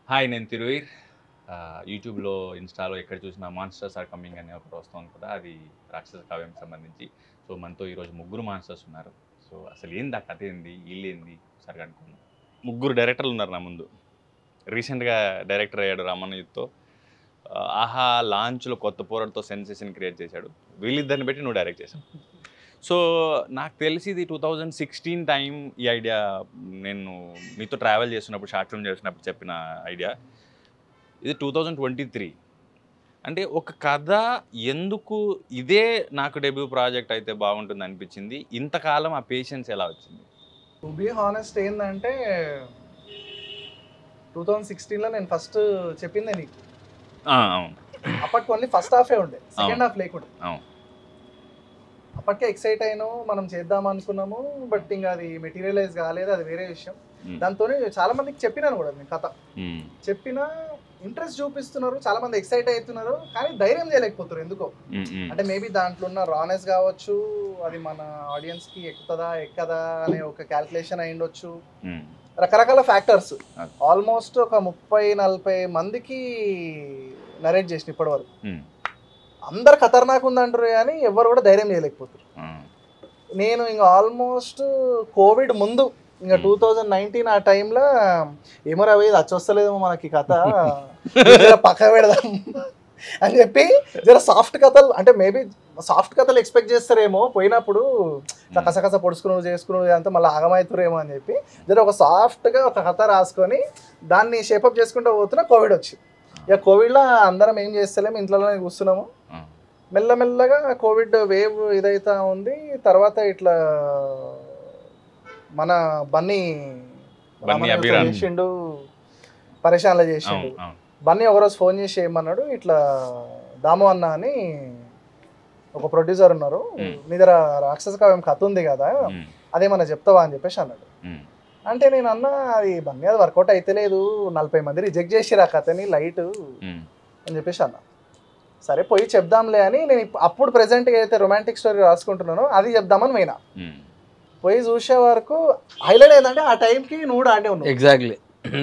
Hi, నేను తిరువీర్. యూట్యూబ్లో, ఇన్స్టాలో ఎక్కడ చూసినా మాన్స్టర్స్ ఆర్ కమింగ్ అని ఒకటి వస్తుంది కదా, అది రాక్షస కావ్యంకి సంబంధించి. సో మనతో ఈరోజు ముగ్గురు మాన్స్టర్స్ ఉన్నారు. సో అసలు ఏంది ఆ కథ, ఏంది వీళ్ళేంది ఒకసారి కనుక్కున్నాం. ముగ్గురు డైరెక్టర్లు ఉన్నారు నా ముందు. రీసెంట్గా డైరెక్టర్ అయ్యాడు రామన్నయుత్తో. ఆహా లాంచ్లో కొత్త పోరాటతో సెన్సేషన్ క్రియేట్ చేశాడు. వీళ్ళిద్దరిని పెట్టి నువ్వు డైరెక్ట్ చేశావు. సో నాకు తెలిసి ఇది 2016 టైం ఈ ఐడియా. నేను మీతో ట్రావెల్ చేస్తున్నప్పుడు, షార్ట్ ఫిల్మ్ చేస్తున్నప్పుడు చెప్పిన ఐడియా. ఇది 2023. అంటే ఒక కథ ఎందుకు ఇదే నాకు డెబ్యూ ప్రాజెక్ట్ అయితే బాగుంటుంది అనిపించింది. ఇంతకాలం ఆ పేషెన్స్ ఎలా వచ్చింది? టు బీ హానెస్ట్ ఏంటంటే 2016లో నేను ఫస్ట్ చెప్పిందే నీకు. అవును అప్పటికి ఓన్లీ ఫస్ట్ హాఫే ఉండే, సెకండ్ హాఫ్ లేకుండా. అవును. అప్పటికే ఎక్సైట్ అయినాము, మనం చేద్దాం అనుకున్నాము. బట్ ఇంకా అది మెటీరియలైజ్ కాలేదు, అది వేరే విషయం. దాంతో చాలా మందికి చెప్పినాను కూడా నేను కథ. చెప్పినా ఇంట్రెస్ట్ చూపిస్తున్నారు, చాలా మంది ఎక్సైట్ అవుతున్నారు, కానీ ధైర్యం చేయలేకపోతున్నారు ఎందుకో. అంటే మేబీ దాంట్లో ఉన్న రానెస్ కావచ్చు, అది మన ఆడియన్స్ కి ఎక్కుతుందా ఎక్కదా అనే ఒక క్యాల్కులేషన్ అయి ఉండొచ్చు. రకరకాల ఫ్యాక్టర్స్. ఆల్మోస్ట్ ఒక 30-40 మందికి నరేట్ చేసిన ఇప్పటి వరకు. అందరు ఖతర్నాక్ ఉందంటారు కానీ ఎవరు కూడా ధైర్యం చేయలేకపోతారు. నేను ఇంకా ఆల్మోస్ట్ కోవిడ్ ముందు, ఇంకా 2019 ఆ టైంలో ఏమో రవి ఇది వచ్చొస్తలేదేమో మనకి కథ, పక్క పెడదాం అని చెప్పి జర సాఫ్ట్ కథలు, అంటే మేబీ సాఫ్ట్ కథలు ఎక్స్పెక్ట్ చేస్తారేమో, పోయినప్పుడు కసకస పొడుచుకుని చేసుకుని అంతా మళ్ళీ ఆగమవుతారేమో అని చెప్పి జర ఒక సాఫ్ట్గా ఒక కథ రాసుకొని దాన్ని షేపప్ చేసుకుంటూ పోతున్నా కోవిడ్ వచ్చి. ఇక కోవిడ్లో అందరం ఏం చేస్తలేము, ఇంట్లోనే కూర్చున్నాము. మెల్లమెల్లగా కోవిడ్ వేవ్ ఇదైతా ఉంది. తర్వాత ఇట్లా మన బన్నీ చేసిండు, పరేషాన్లు చేసిండు. బన్నీ ఒకరోజు ఫోన్ చేసి ఏమన్నాడు, ఇట్లా దాము అన్న అని ఒక ప్రొడ్యూసర్ ఉన్నారు, నీ దగ్గర రాక్షస కావ్యం కథ ఉంది కదా, అదేమన్నా చెప్తావా అని చెప్పేసి అన్నాడు. అంటే నేను అన్నా, అది బన్నీ అది వర్కౌట్ అయితే లేదు, 40 మంది రిజెక్ట్ చేసిరు ఆ కథని లైట్ అని చెప్పేసి అన్నా. సరే పోయి చెప్దాంలే అని నేను అప్పుడు ప్రెసెంట్గా అయితే రొమాంటిక్ స్టోరీ రాసుకుంటున్నాను, అది చెప్దామని పోయినా. పోయి చూసే వరకు హైలైట్ ఏంటంటే ఆ టైంకి నువ్వు ఆడే ఉన్నావు. ఎగ్జాక్ట్లీ.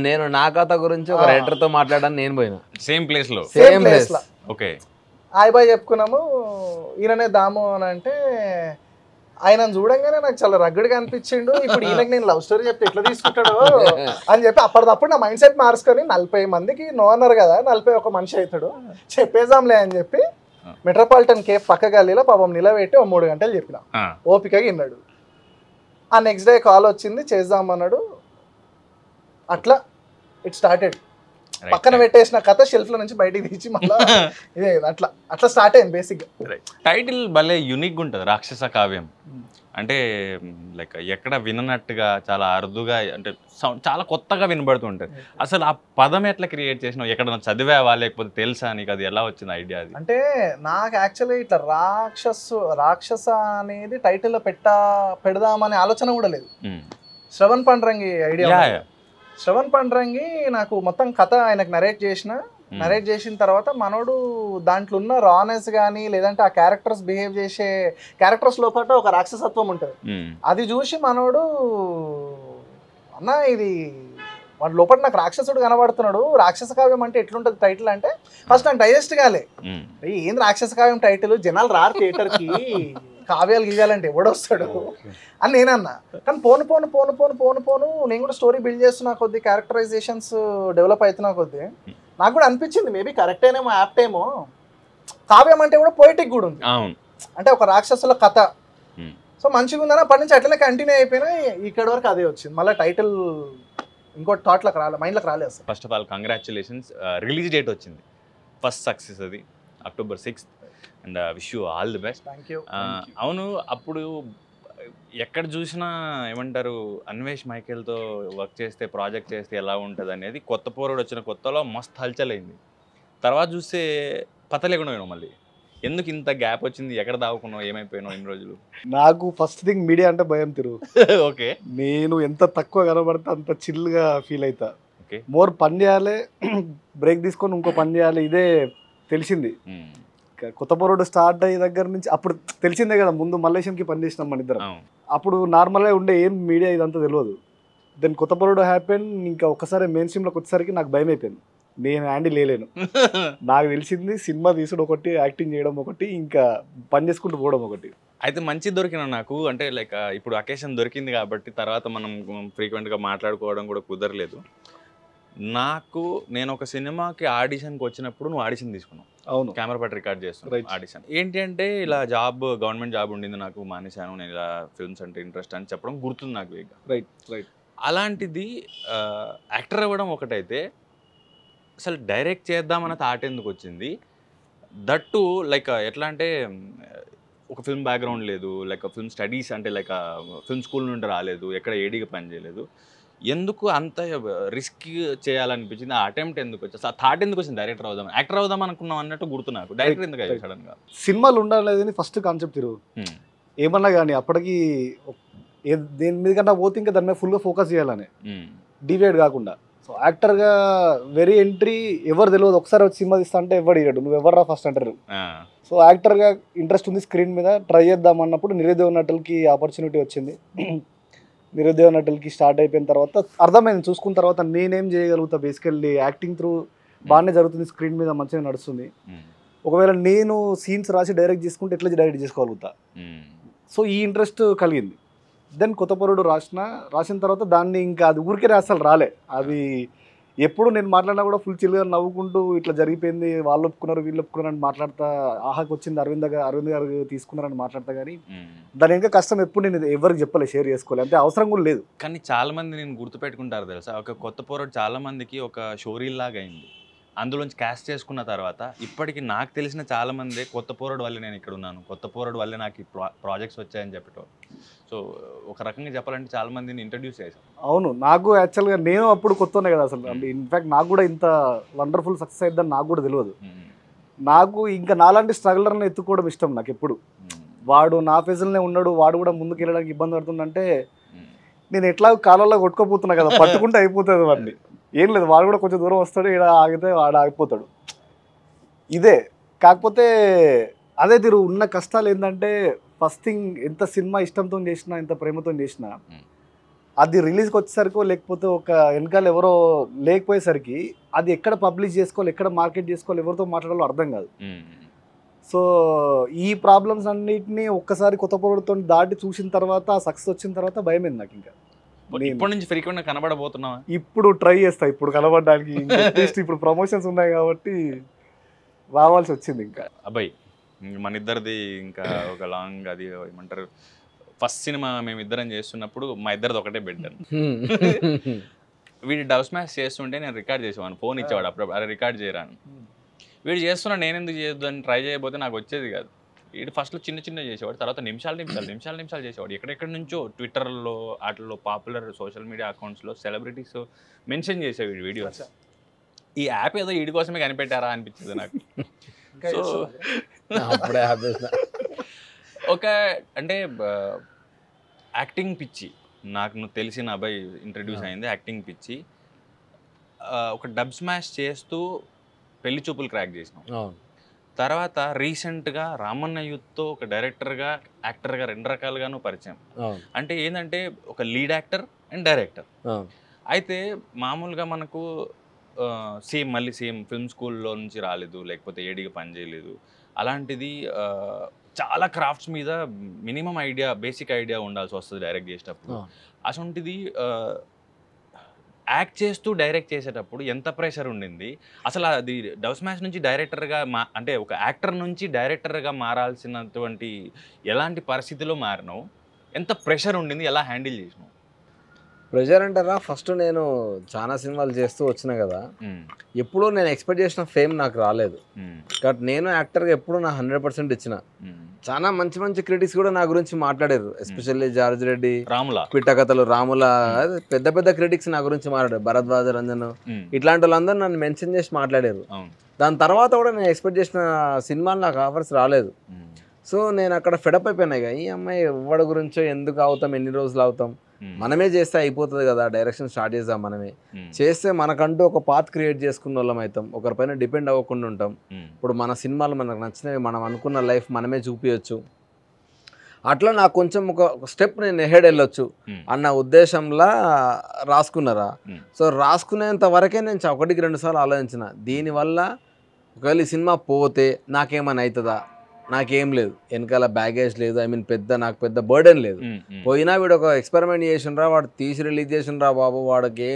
నేను నా కథ గురించి ఒక రైటర్తో మాట్లాడాను, నేను పోయినా సేమ్ ప్లేస్లో. ఓకే, హాయ్ బాయ్ చెప్పుకున్నాము. ఈయననే దాము అని అంటే ఆయన చూడంగానే నాకు చాలా రగ్గుడిగా అనిపించిండు. ఇప్పుడు ఈయనకి నేను లవ్ స్టోరీ చెప్తే ఎట్లా తీసుకుంటాడు అని చెప్పి అప్పటిదప్పుడు నా మైండ్ సెట్ మార్చుకొని 40 మందికి నో అన్నారు కదా, 41 మనిషి అవుతాడు, చెప్పేద్దాంలే అని చెప్పి మెట్రోపాలిటన్ కేఫ్ పక్క గల్లీలో పాపం నిలబెట్టి 3 గంటలు చెప్పిన. ఓపికగా విన్నాడు. ఆ నెక్స్ట్ డే కాల్ వచ్చింది, చేద్దామన్నాడు. అట్లా ఇట్ స్టార్టెడ్. పక్కన పెట్టేసిన కథ షెల్ఫ్ లో నుంచి బయటికి తీసి మళ్ళీ ఇదే అట్లా అట్లా స్టార్ట్ అయింది బేసిక్. టైటిల్ భలే యూనిక్ ఉంటుంది, రాక్షస కావ్యం. అంటే లైక్ ఎక్కడ విననట్టుగా, చాలా అరుదుగా, అంటే చాలా కొత్తగా వినబడుతుంటుంది. అసలు ఆ పదం ఎట్లా క్రియేట్ చేసినావు? ఎక్కడ చదివావా లేకపోతే తెలుసా నీకు? అది ఎలా వచ్చింది ఐడియా? అది అంటే నాకు యాక్చువల్లీ ఇట్లా రాక్షస అనేది టైటిల్లో పెడదామనే ఆలోచన కూడా లేదు. శ్రవణ్ పండ్రంగి ఐడియా. శ్రవణ్ పండ్రంగి నాకు మొత్తం కథ ఆయనకు నరేట్ చేసిన తర్వాత మనోడు దాంట్లో ఉన్న రానెస్ కానీ, లేదంటే ఆ క్యారెక్టర్స్ బిహేవ్ చేసే క్యారెక్టర్స్ లోపల ఒక రాక్షసత్వం ఉంటుంది. అది చూసి మనోడు అన్న ఇది వాడి లోపల నాకు రాక్షసుడు కనబడుతున్నాడు, రాక్షస కావ్యం అంటే ఎట్లుంటుంది టైటిల్ అంటే ఫస్ట్ నాకు డైజెస్ట్ కాలే. ఏంది రాక్షస కావ్యం టైటిల్, జనాలు రారు థియేటర్కి, కావ్యాలు గీయాలంటే ఎవడొస్తాడు అని నేనన్నా. కానీ పోను పోను పోను పోను పోను పోను నేను కూడా స్టోరీ బిల్డ్ చేస్తున్నా కొద్దీ, క్యారెక్టరైజేషన్స్ డెవలప్ అవుతున్నా కొద్దీ నాకు కూడా అనిపించింది మేబీ కరెక్ట్ అయినేమో, యాప్ట్ ఏమో. కావ్యం అంటే కూడా పోయిటిక్ కూడా ఉంది, అంటే ఒక రాక్షసుల కథ. సో మంచిగా ఉందని అప్పటి నుంచి అట్లనే కంటిన్యూ అయిపోయినా ఇక్కడ వరకు అదే వచ్చింది. మళ్ళీ టైటిల్ ఇంకో థాట్లకు రాలే, మైండ్లోకి రాలేదు. First of all congratulations, release date వచ్చింది, ఫస్ట్ సక్సెస్ అది October 6th, and wish you all the best. Thank you. అవును, అప్పుడు ఎక్కడ చూసినా ఏమంటారు, అన్వేష్ మైకేల్తో వర్క్ చేస్తే, ప్రాజెక్ట్ చేస్తే ఎలా ఉంటుంది అనేది కొత్త పోరుడు వచ్చిన కొత్తలో మస్తు హల్చలైంది. తర్వాత చూస్తే పత లేకుండా పోయినావు. మళ్ళీ ఎందుకు ఇంత గ్యాప్ వచ్చింది? ఎక్కడ దావుకున్నావు, ఏమైపోయినావు ఇన్ని రోజులు? నాకు ఫస్ట్ థింగ్ మీడియా అంటే భయం తిరుగు. ఓకే, నేను ఎంత తక్కువ కనబడితే అంత చిల్గా ఫీల్ అవుతా. ఓకే, మోర్ పని చేయాలి, బ్రేక్ తీసుకొని ఇంకో పని చేయాలి, ఇదే తెలిసింది. కొత్త పోరుడు స్టార్ట్ అయ్యే దగ్గర నుంచి అప్పుడు తెలిసిందే కదా, ముందు మల్లేశంకి పని చేసినాం మన ఇద్దరం. అప్పుడు నార్మల్గా ఉండే ఏం మీడియా ఇదంతా తెలియదు. దెన్ కొత్త పరుడు హ్యాపెన్. ఇంకా ఒక్కసారి మెయిన్ స్ట్రీమ్లోకి వచ్చేసరికి నాకు భయం అయిపోయింది, నేను హ్యాండిల్ లేలేను. నాకు తెలిసింది సినిమా తీసుడు ఒకటి, యాక్టింగ్ చేయడం ఒకటి, ఇంకా పని చేసుకుంటూ పోవడం ఒకటి. అయితే మంచి దొరికిన నాకు అంటే లైక్ ఇప్పుడు అకేషన్ దొరికింది కాబట్టి తర్వాత మనం ఫ్రీక్వెంట్గా మాట్లాడుకోవడం కూడా కుదరలేదు. నేను ఒక సినిమాకి ఆడిషన్కి వచ్చినప్పుడు నువ్వు ఆడిషన్ తీసుకున్నావు. అవును, కెమెరా పట్టి రికార్డ్ చేస్తున్నావు Right. ఆడిషన్. ఏంటి అంటే ఇలా గవర్నమెంట్ జాబ్ ఉండింది నాకు, మానేశాను, నేను ఇలా ఫిల్మ్స్ అంటే ఇంట్రెస్ట్ అని చెప్పడం గుర్తుంది నాకు ఇక. రైట్. అలాంటిది యాక్టర్ అవ్వడం ఒకటైతే అసలు డైరెక్ట్ చేద్దామన్న థాట్ ఎందుకు వచ్చింది? దట్టు లైక్ ఎట్లా అంటే ఒక ఫిల్మ్ బ్యాక్గ్రౌండ్ లేదు, లైక్ ఫిల్మ్ స్టడీస్ అంటే లైక్ ఫిల్మ్ స్కూల్ నుండి రాలేదు, ఎక్కడ ఏడీగా పని చేయలేదు. ఎందుకు అంత రిస్క్ చేయాలనిపించింది? ఆ అటెంప్ట్ ఎందుకు వచ్చింది? ఆ థాట్ ఎందుకు వచ్చింది? డైరెక్టర్ అవుదాం, యాక్టర్ అవుదాం అనుకున్నాం అన్నట్టు గుర్తు నాకు. డైరెక్టర్ ఎందుకు అయ్యాడు సడన్గా? సినిమాలు ఉండాలని ఫస్ట్ కాన్సెప్ట్ తిరుగు. ఏమన్నా కానీ అప్పటికి దేని మీద కన్నా పోతే ఇంకా దాని మీద ఫుల్గా ఫోకస్ చేయాలని, డివైడ్ కాకుండా. సో యాక్టర్గా వెరీ ఎంట్రీ ఎవరు తెలియదు, ఒకసారి వచ్చి సినిమా తీస్తా అంటే ఎవరు ఇయ్యడు, నువ్వు ఎవరు రా ఫస్ట్ అంటారు. సో యాక్టర్గా ఇంట్రెస్ట్ ఉంది, స్క్రీన్ మీద ట్రై చేద్దాం అన్నప్పుడు నిరుద్యోగ నటులకి ఆపర్చునిటీ వచ్చింది. నిరుద్యోగ నటులకి స్టార్ట్ అయిపోయిన తర్వాత అర్థమైంది, చూసుకున్న తర్వాత నేనేం చేయగలుగుతా. బేసికల్లీ యాక్టింగ్ త్రూ బాగానే జరుగుతుంది, స్క్రీన్ మీద మంచిగా నడుస్తుంది. ఒకవేళ నేను సీన్స్ రాసి డైరెక్ట్ చేసుకుంటే ఎట్లా డైరెక్ట్ చేసుకోగలుగుతా. సో ఈ ఇంట్రెస్ట్ కలిగింది. దెన్ కొత్త పరుడు రాసిన తర్వాత దాన్ని ఇంకా అది ఊరికే అసలు రాలే. అది ఎప్పుడు నేను మాట్లాడినా కూడా ఫుల్ చిల్లుగా నవ్వుకుంటూ ఇట్లా జరిగిపోయింది, వాళ్ళు ఒప్పుకున్నారు వీళ్ళు ఒప్పుకున్నారు అని మాట్లాడతా. ఆహాకి వచ్చింది అరవింద్ గారు తీసుకున్నారని మాట్లాడతా. కానీ దాని ఇంకా కష్టం ఎప్పుడు నేను ఎవరికి చెప్పలే, షేర్ చేసుకోలే, అంటే అవసరం కూడా లేదు. కానీ చాలా మంది నేను గుర్తుపెట్టుకుంటారు తెలుసా, ఒక కొత్త పోరాడు చాలా మందికి ఒక షోరీల్ లాగా అయింది. అందులోంచి క్యాస్ట్ చేసుకున్న తర్వాత ఇప్పటికి నాకు తెలిసిన చాలా మంది కొత్త పోరాడు వల్లే నేను ఇక్కడ ఉన్నాను, కొత్త పోరాడు వల్లే నాకు ఈ ప్రాజెక్ట్స్ వచ్చాయని చెప్పటం. సో ఒక రకంగా చెప్పాలంటే చాలా మందిని ఇంట్రడ్యూస్ చేశాను. అవును, నాకు యాక్చువల్గా నేను అప్పుడు కొత్తనే కదా అసలు. అంటే ఇన్ఫ్యాక్ట్ నాకు కూడా ఇంత వండర్ఫుల్ సక్సెస్ అయిద్దని నాకు కూడా తెలియదు. నాకు ఇంకా నాలాంటి స్ట్రగులర్ని ఎత్తుకోవడం ఇష్టం నాకు ఎప్పుడు. వాడు నా ఫేజులనే ఉన్నాడు, వాడు కూడా ముందుకు వెళ్ళడానికి ఇబ్బంది పడుతుందంటే నేను ఎట్లా కాలంలో కొట్టుకోపోతున్నా కదా, పట్టుకుంటే అయిపోతుంది వాడిని. ఏం లేదు, వాడు కూడా కొంచెం దూరం వస్తాడు, ఇక్కడ ఆగితే వాడు ఆగిపోతాడు. ఇదే కాకపోతే అదే తీరు ఉన్న కష్టాలు ఏంటంటే, ఫస్ట్ థింగ్ ఎంత సినిమా ఇష్టంతో చేసినా, ఎంత ప్రేమతో చేసినా, అది రిలీజ్కి వచ్చేసరికి లేకపోతే ఒక వెనకాల ఎవరో లేకపోయేసరికి అది ఎక్కడ పబ్లిష్ చేసుకోవాలి, ఎక్కడ మార్కెట్ చేసుకోవాలి, ఎవరితో మాట్లాడాలో అర్థం కాదు. సో ఈ ప్రాబ్లమ్స్ అన్నిటినీ ఒక్కసారి కొత్త పొరడుతో దాటి చూసిన తర్వాత, సక్సెస్ వచ్చిన తర్వాత భయమైంది నాకు. ఇంకా ఇప్పటి నుంచి ఫ్రీక్వెంట్గా కనబడబోతున్నావా? ఇప్పుడు ట్రై చేస్తా, ఇప్పుడు కనబడడానికి. ఇప్పుడు ప్రమోషన్స్ ఉన్నాయి కాబట్టి రావాల్సి వచ్చింది. ఇంకా అబ్బాయి మన ఇద్దరిది ఇంకా ఒక లాంగ్ అది ఏమంటారు, ఫస్ట్ సినిమా మేమిద్దరం చేస్తున్నప్పుడు మా ఇద్దరిది ఒకటే బెడ్. వీడి డబ్ స్మాష్ చేస్తుంటే నేను రికార్డ్ చేసేవాను, ఫోన్ ఇచ్చేవాడు అప్పుడు, అరే రికార్డ్ చేయరాను. వీడు చేస్తున్నా నేను ఎందుకు చేయొద్దు అని ట్రై చేయబోతే నాకు వచ్చేది కాదు. వీడు ఫస్ట్లో చిన్న చేసేవాడు, తర్వాత నిమిషాలు చేసేవాడు. ఎక్కడెక్కడి నుంచో ట్విట్టర్లో వాటిల్లో పాపులర్ సోషల్ మీడియా అకౌంట్స్లో సెలబ్రిటీస్ మెన్షన్ చేసేవాడు వీడియోస్. ఈ యాప్ ఏదో వీడి కోసమే కనిపెట్టారా అనిపించింది నాకు. సో ఒక అంటే యాక్టింగ్ పిచ్చి నాకు నువ్వు తెలిసిన అబ్బాయి ఇంట్రడ్యూస్ అయింది, యాక్టింగ్ పిచ్చి. ఒక డబ్ స్మాష్ చేస్తూ పెళ్లి చూపులు క్రాక్ చేసినాం. తర్వాత రీసెంట్గా రామన్న యూత్తో ఒక డైరెక్టర్గా, యాక్టర్గా రెండు రకాలుగాను పరిచయం. అంటే ఏంటంటే ఒక లీడ్ యాక్టర్ అండ్ డైరెక్టర్. అయితే మామూలుగా మనకు మళ్ళీ సేమ్ ఫిల్మ్ స్కూల్లో నుంచి రాలేదు, లేకపోతే ఏడీగా పని చేయలేదు. అలాంటిది చాలా క్రాఫ్ట్స్ మీద మినిమం ఐడియా, బేసిక్ ఐడియా ఉండాల్సి వస్తుంది డైరెక్ట్ చేసేటప్పుడు. అసొంటిది యాక్ట్ చేస్తూ డైరెక్ట్ చేసేటప్పుడు ఎంత ప్రెషర్ ఉండింది అసలు? అది డబ్ స్మాష్ నుంచి డైరెక్టర్గా అంటే ఒక యాక్టర్ నుంచి డైరెక్టర్గా మారాల్సినటువంటి ఎలాంటి పరిస్థితిలో మారినావు? ఎంత ప్రెషర్ ఉండింది? ఎలా హ్యాండిల్ చేసినావు? ప్రెషర్ అంటారా, ఫస్ట్ నేను చాలా సినిమాలు చేస్తూ వచ్చినా కదా, ఎప్పుడూ నేను ఎక్స్పెక్ట్ చేసిన ఫేమ్ నాకు రాలేదు. కాబట్టి నేను యాక్టర్గా ఎప్పుడు నా 100% ఇచ్చిన. చాలా మంచి మంచి క్రిటిక్స్ కూడా నా గురించి మాట్లాడారు, ఎస్పెషల్లీ జార్జ్ రెడ్డి, పిట్ట కథలు, రాముల, పెద్ద పెద్ద క్రిటిక్స్ నా గురించి మాట్లాడారు, భరద్వాజ రంజన్, ఇట్లాంటి వాళ్ళందరూ నన్ను మెన్షన్ చేసి మాట్లాడారు. దాని తర్వాత కూడా నేను ఎక్స్పెక్ట్ చేసిన సినిమాలు నాకు ఆఫర్స్ రాలేదు. సో నేను అక్కడ ఫెడప్ అయిపోయినా, ఈ అమ్మాయి ఎవరి గురించో ఎందుకు అవుతాం, ఎన్ని రోజులు అవుతాం, మనమే చేస్తే అయిపోతుంది కదా, డైరెక్షన్ స్టార్ట్ చేద్దాం, మనమే చేస్తే మనకంటూ ఒక పాత్ క్రియేట్ చేసుకున్న వాళ్ళం అవుతాం, ఒకరిపైన డిపెండ్ అవ్వకుండా ఉంటాం. ఇప్పుడు మన సినిమాలు మనకు నచ్చినవి, మనం అనుకున్న లైఫ్ మనమే చూపించచ్చు అట్లా నాకు కొంచెం ఒక స్టెప్ నేను హెడ్ వెళ్ళొచ్చు అన్న ఉద్దేశంలా రాసుకున్నారా. సో రాసుకునేంత వరకే నేను 1కి 2 సార్లు ఆలోచించిన, దీనివల్ల ఒకవేళ ఈ సినిమా పోతే నాకేమైనా అవుతుందా, నాకేం లేదు, వెనకాల బ్యాగేజ్ లేదు, నాకు పెద్ద బర్డెన్ లేదు. పోయినా వీడు ఒక ఎక్స్పెరిమెంట్ చేసిండ్రా, వాడు తీసి రిలీజ్ చేసిండ్రా బాబు, వాడికి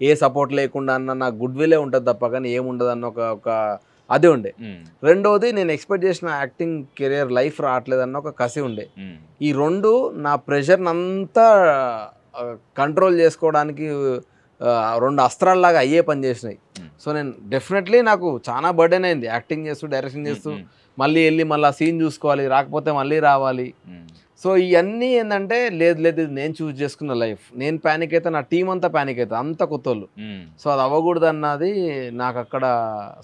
ఏ సపోర్ట్ లేకుండా అన్న నాకు గుడ్ విలే ఉంటుంది తప్ప కానీ ఏముండదు అన్న ఒక అదే ఉండే. రెండోది నేను ఎక్స్పెక్ట్ చేసిన యాక్టింగ్ కెరియర్ లైఫ్ రావట్లేదన్న ఒక కసి ఉండే. ఈ రెండు నా ప్రెషర్ని అంతా కంట్రోల్ చేసుకోవడానికి 2 అస్త్రాల్లాగా అయ్యే పని చేసినాయి. సో నేను డెఫినెట్లీ నాకు చాలా బర్డెన్ అయింది యాక్టింగ్ చేస్తూ డైరెక్షన్ చేస్తూ, మళ్ళీ వెళ్ళి మళ్ళీ సీన్ చూసుకోవాలి, రాకపోతే మళ్ళీ రావాలి. సో ఇవన్నీ ఏంటంటే లేదు ఇది నేను చూస్ చేసుకున్న లైఫ్, నేను ప్యానిక్ అయితే నా టీం అంతా ప్యానిక్ అవుతుంది, అంత కొత్తోళ్ళు. సో అది అవ్వకూడదు అన్నది నాకు అక్కడ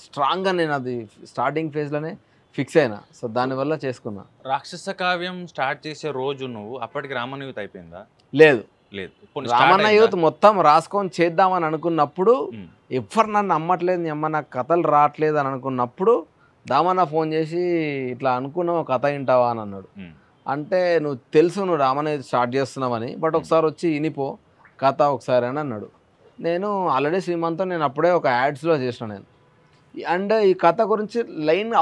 స్ట్రాంగ్గా నేను అది స్టార్టింగ్ ఫేజ్లోనే ఫిక్స్ అయినా. సో దానివల్ల చేసుకున్నా. రాక్షస కావ్యం స్టార్ట్ చేసే రోజు నువ్వు అప్పటికి రామన్న యూత్ అయిపోయిందా? లేదు, రామన్న యూత్ మొత్తం రాసుకొని చేద్దామని అనుకున్నప్పుడు ఎవ్వరు నన్ను నమ్మట్లేదు, అమ్మ నాకు కథలు రావట్లేదు అని అనుకున్నప్పుడు దామన్న ఫోన్ చేసి ఇట్లా అనుకున్నావు కథ వింటావా అని అన్నాడు. అంటే నువ్వు తెలుసు నువ్వు రామన్న స్టార్ట్ చేస్తున్నావని, బట్ ఒకసారి వచ్చి వినిపో కథ ఒకసారి అని అన్నాడు. నేను ఆల్రెడీ శ్రీమంత్తో నేను అప్పుడే ఒక యాడ్స్లో చేసిన నేను. అండ్ ఈ కథ గురించి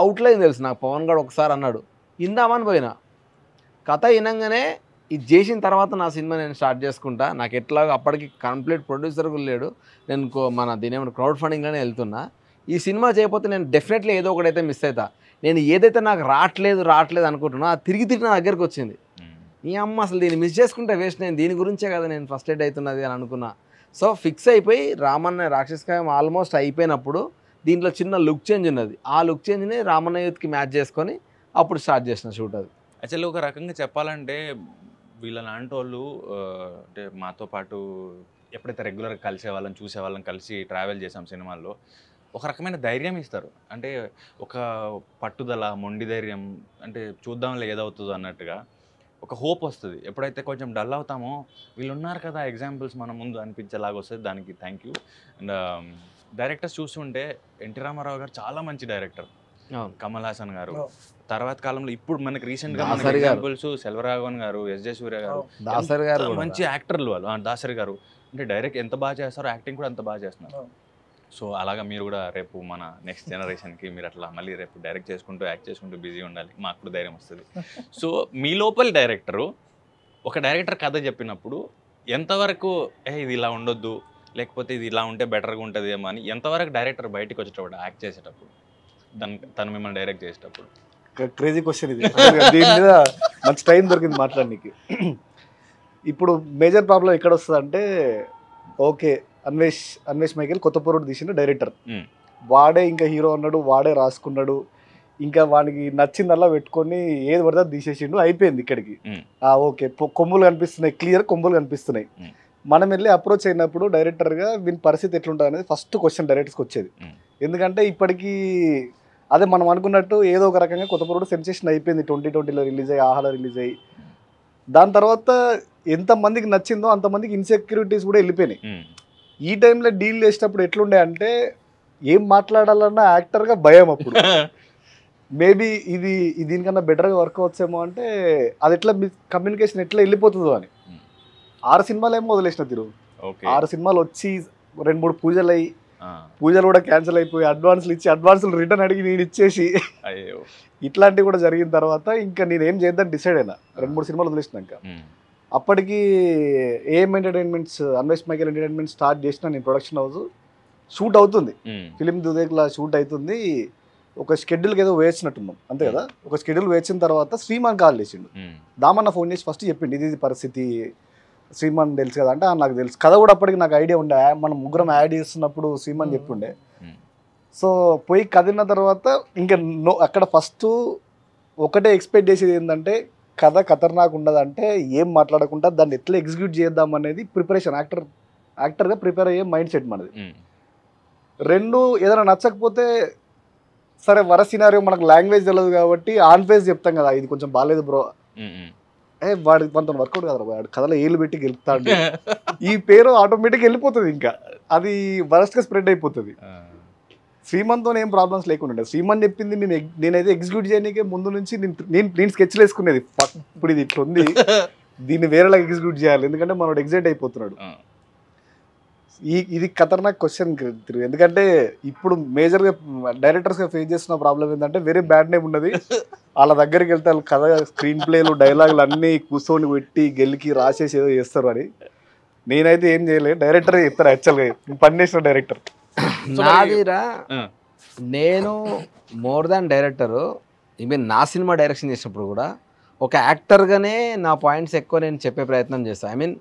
అవుట్లైన్ తెలుసు నాకు. పవన్ గారు ఒకసారి అన్నాడు ఇందామని పోయినా, కథ వినంగానే ఇది చేసిన తర్వాత నా సినిమా నేను స్టార్ట్ చేసుకుంటా, నాకు ఎట్లాగో అప్పటికి కంప్లీట్ ప్రొడ్యూసర్ కూడా లేడు, నేను దీని ఏమైనా క్రౌడ్ ఫండింగ్లోనే వెళ్తున్నా, ఈ సినిమా చేయకపోతే నేను డెఫినెట్లీ ఏదో ఒకటైతే మిస్ అవుతా, నేను ఏదైతే నాకు రావట్లేదు అనుకుంటున్నా అది తిరిగి నా దగ్గరికి వచ్చింది. ఈ అమ్మ అసలు దీన్ని మిస్ చేసుకుంటే వేస్ట్, నేను దీని గురించే కదా నేను ఫస్ట్ ఎయిడ్ అవుతున్నది అని అనుకున్నా. సో ఫిక్స్ అయిపోయి రామన్న రాక్షస కావ్యం ఆల్మోస్ట్ అయిపోయినప్పుడు దీంట్లో చిన్న లుక్ చేంజ్ ఉన్నది, ఆ లుక్ చేంజ్ని రామన్న యూత్కి మ్యాచ్ చేసుకొని అప్పుడు స్టార్ట్ చేసిన షూట్. అది యాక్చువల్లీ ఒక రకంగా చెప్పాలంటే వీళ్ళ లాంటి వాళ్ళు అంటే మాతో పాటు ఎప్పుడైతే రెగ్యులర్గా కలిసేవాళ్ళం చూసేవాళ్ళం, కలిసి ట్రావెల్ చేసాం సినిమాల్లో, ఒక రకమైన ధైర్యం ఇస్తారు. అంటే ఒక పట్టుదల, మొండి ధైర్యం, అంటే చూద్దాంలే ఏదవుతుందో అన్నట్టుగా ఒక హోప్ వస్తుంది. ఎప్పుడైతే కొంచెం డల్ అవుతామో వీళ్ళు ఉన్నారు కదా ఎగ్జాంపుల్స్ మన ముందు అనిపించేలాగా వస్తుంది. దానికి థ్యాంక్ యూ. అండ్ డైరెక్టర్స్ చూస్తుంటే ఎన్టీ రామారావు గారు చాలా మంచి డైరెక్టర్, కమల్ హాసన్ గారు, తర్వాత కాలంలో ఇప్పుడు మనకి రీసెంట్గా ఎగ్జాంపుల్స్ సెల్వరాఘవన్ గారు, ఎస్జే సూర్య గారు, దాసరి గారు మంచి యాక్టర్లు వాళ్ళు. దాసరి గారు అంటే డైరెక్ట్ ఎంత బాగా చేస్తారో యాక్టింగ్ కూడా అంత బాగా చేస్తున్నారు. సో అలాగా మీరు కూడా రేపు మన నెక్స్ట్ జనరేషన్కి మీరు అట్లా మళ్ళీ రేపు డైరెక్ట్ చేసుకుంటూ యాక్ట్ చేసుకుంటూ బిజీ ఉండాలి, మాకు కూడా ధైర్యం వస్తుంది. సో మీ లోపల డైరెక్టరు ఒక డైరెక్టర్ కథ చెప్పినప్పుడు ఎంతవరకు ఇది ఇలా ఉండొద్దు, లేకపోతే ఇది ఇలా ఉంటే బెటర్గా ఉంటుంది ఏమో అని ఎంతవరకు డైరెక్టర్ బయటకు వచ్చేటప్పుడు యాక్ట్ చేసేటప్పుడు, తను మిమ్మల్ని డైరెక్ట్ చేసేటప్పుడు? క్రేజీ క్వశ్చన్ ఇది. దీని మీద మంచి టైం దొరికింది మాట్లాడడానికి. ఇప్పుడు మేజర్ ప్రాబ్లం ఎక్కడ వస్తుంది అంటే, ఓకే అన్వేష్ మైకేల్ కొత్త పొరుడు తీసిన డైరెక్టర్, వాడే ఇంకా హీరో అన్నాడు, వాడే రాసుకున్నాడు, ఇంకా వాడికి నచ్చిందల్లా పెట్టుకొని ఏది పడితే తీసేసిండు, అయిపోయింది ఇక్కడికి. ఓకే కొమ్ములు కనిపిస్తున్నాయి, క్లియర్ కొమ్ములు కనిపిస్తున్నాయి. మనం వెళ్ళి అప్రోచ్ అయినప్పుడు డైరెక్టర్గా వీని పరిస్థితి ఎట్లుంటుంది అనేది ఫస్ట్ క్వశ్చన్ డైరెక్టర్స్కి వచ్చేది. ఎందుకంటే ఇప్పటికీ అదే మనం అనుకున్నట్టు ఏదో ఒక రకంగా కొత్త పొరుడు సెన్సేషన్ అయిపోయింది, 2020లో రిలీజ్ అయ్యి, ఆహాలో రిలీజ్ అయ్యి. దాని తర్వాత ఎంతమందికి నచ్చిందో అంతమందికి ఇన్సెక్యూరిటీస్ కూడా వెళ్ళిపోయినాయి. ఈ టైంలో డీల్ చేసేటప్పుడు ఎట్లుండే అంటే, ఏం మాట్లాడాలన్నా యాక్టర్గా భయం. అప్పుడు మేబీ ఇది దీనికన్నా బెటర్గా వర్క్ అవచ్చేమో అంటే, అది ఎట్లా కమ్యూనికేషన్ ఎట్లా వెళ్ళిపోతుందో అని 6 సినిమాలు ఏమో వదిలేసిన తిరుగు. 6 సినిమాలు వచ్చి 2-3 పూజలు అయ్యి, పూజలు కూడా క్యాన్సిల్ అయిపోయి, అడ్వాన్స్లు ఇచ్చి అడ్వాన్స్లు రిటర్న్ అడిగి నేను ఇచ్చేసి ఇట్లాంటివి కూడా జరిగిన తర్వాత ఇంకా నేను ఏం చేద్దాం డిసైడ్ అయినా 2-3 సినిమాలు వదిలేసినాక. అప్పటికి AM entertainments, Anvesh Michael entertainment start చేసిన నేను ప్రొడక్షన్ హౌస్ షూట్ అవుతుంది, ఫిలిం దుదేక్లా షూట్ అవుతుంది. ఒక షెడ్యూల్కి ఏదో వేసినట్టున్నాం అంతే కదా. ఒక షెడ్యూల్ వేసిన తర్వాత శ్రీమాన్ కాల్ చేసిండు, దామన్న ఫోన్ చేసి ఫస్ట్ చెప్పిండు ఇది పరిస్థితి, శ్రీమాన్ తెలుసు కదా అంటే నాకు తెలుసు. కథ కూడా అప్పటికి నాకు ఐడియా ఉండే, మనం ముగ్గురం యాడ్ చేస్తున్నప్పుడు శ్రీమాన్ చెప్పిండే. సో పోయి కదిన తర్వాత ఇంకా అక్కడ ఫస్ట్ ఒకటే ఎక్స్పెక్ట్ చేసేది ఏంటంటే, కథ ఖతర్నాక్ ఉండదంటే ఏం మాట్లాడకుండా దాన్ని ఎట్లా ఎగ్జిక్యూట్ చేద్దాం అనేది ప్రిపరేషన్, యాక్టర్గా ప్రిపేర్ అయ్యే మైండ్ సెట్ మనది. 2 ఏదైనా నచ్చకపోతే సరే వర సినారియో, మనకు లాంగ్వేజ్ తెలియదు కాబట్టి ఆన్ ఫేస్ చెప్తాం కదా, ఇది కొంచెం బాగాలేదు బ్రో, వాడి మనతో వర్కౌట్ కదా, వాడు కథలో ఏళ్ళు పెట్టి గెలుపుతాడు, ఈ పేరు ఆటోమేటిక్గా వెళ్ళిపోతుంది, ఇంకా అది వరస్ట్గా స్ప్రెడ్ అయిపోతుంది. శ్రీమంత్తో ఏం ప్రాబ్లమ్స్ లేకుండా శ్రీమంత్ చెప్పింది నేనైతే ఎగ్జిక్యూట్ చేయడానికే ముందు నుంచి నేను స్కెచ్లు వేసుకునేది ఇప్పుడు ఇది ఇట్లా ఉంది దీన్ని వేరేలా ఎగ్జిక్యూట్ చేయాలి ఎందుకంటే మనోడు ఎగ్జైట్ అయిపోతున్నాడు. ఇది ఖతర్నాక్ క్వశ్చన్ ఎందుకంటే ఇప్పుడు మేజర్గా డైరెక్టర్స్గా ఫేస్ చేస్తున్న ప్రాబ్లం ఏంటంటే వెరీ బ్యాడ్ నేమ్ ఉన్నది. వాళ్ళ దగ్గరికి వెళ్తే వాళ్ళు కథ స్క్రీన్ ప్లేలు డైలాగులు అన్నీ కూర్చొని పెట్టి గెలికి రాసేసి ఏదో చేస్తారు అని. నేనైతే ఏం చేయలేదు, డైరెక్టర్ చెప్తారు యాక్చువల్గా పని చేసిన డైరెక్టర్. నాదిరా నేను మోర్ దాన్ డైరెక్టరు ఈవెన్ నా సినిమా డైరెక్షన్ చేసినప్పుడు కూడా ఒక యాక్టర్గానే నా పాయింట్స్ ఎక్కువ నేను చెప్పే ప్రయత్నం చేస్తాను. ఐ మీన్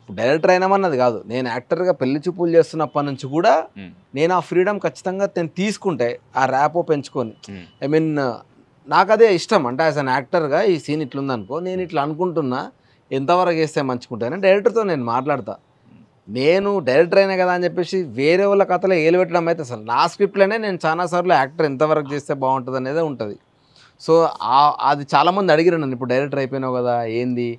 డైరెక్టర్ అయినామన్నది కాదు, నేను యాక్టర్గా పెళ్లి చూపులు చేస్తున్నప్పటి నుంచి కూడా నేను ఆ ఫ్రీడమ్ ఖచ్చితంగా నేను తీసుకుంటే ఆ ర్యాపో పెంచుకొని ఐ మీన్ నాకు అదే ఇష్టం. అంటే యాజ్ అన్ యాక్టర్గా ఈ సీన్ ఇట్లుందనుకో నేను ఇట్లా అనుకుంటున్నా ఎంతవరకు వేస్తే మంచుకుంటానని డైరెక్టర్తో నేను మాట్లాడతా. నేను డైరెక్టర్ అయినా కదా అని చెప్పేసి వేరే వాళ్ళ కథలో ఏలు పెట్టడం అయితే అసలు నా స్క్రిప్ట్లోనే నేను చాలాసార్లు యాక్టర్ ఎంతవరకు చేస్తే బాగుంటుంది అనేది ఉంటుంది. సో అది చాలామంది అడిగిరు నన్ను, ఇప్పుడు డైరెక్టర్ అయిపోయినావు కదా ఏంది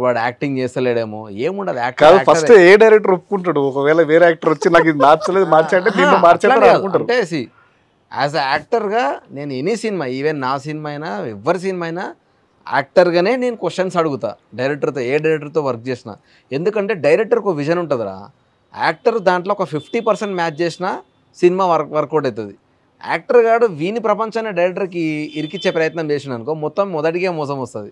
వాడు యాక్టింగ్ చేస్తలేడేమో. ఏముండదు యాక్టర్ ఫస్ట్ ఏ డైరెక్టర్ ఒప్పుకుంటాడు ఒకవేళ వేరే యాక్టర్ వచ్చి నాకు ఇది మార్చలేదు మార్చంటే అంటే యాజ్ అ యాక్టర్గా నేను ఎనీ సినిమా ఈవెన్ నా సినిమా అయినా ఎవరి సినిమా అయినా యాక్టర్గానే నేను క్వశ్చన్స్ అడుగుతా డైరెక్టర్తో, ఏ డైరెక్టర్తో వర్క్ చేసినా. ఎందుకంటే డైరెక్టర్కి ఒక విజన్ ఉంటుందిరా, యాక్టర్ దాంట్లో ఒక 50% మ్యాచ్ చేసినా సినిమా వర్కౌట్ అవుతుంది. యాక్టర్ గాడు వీని ప్రపంచాన్ని డైరెక్టర్కి ఇరికిచ్చే ప్రయత్నం చేసిన అనుకో మొత్తం మొదటిగా మోసం వస్తుంది.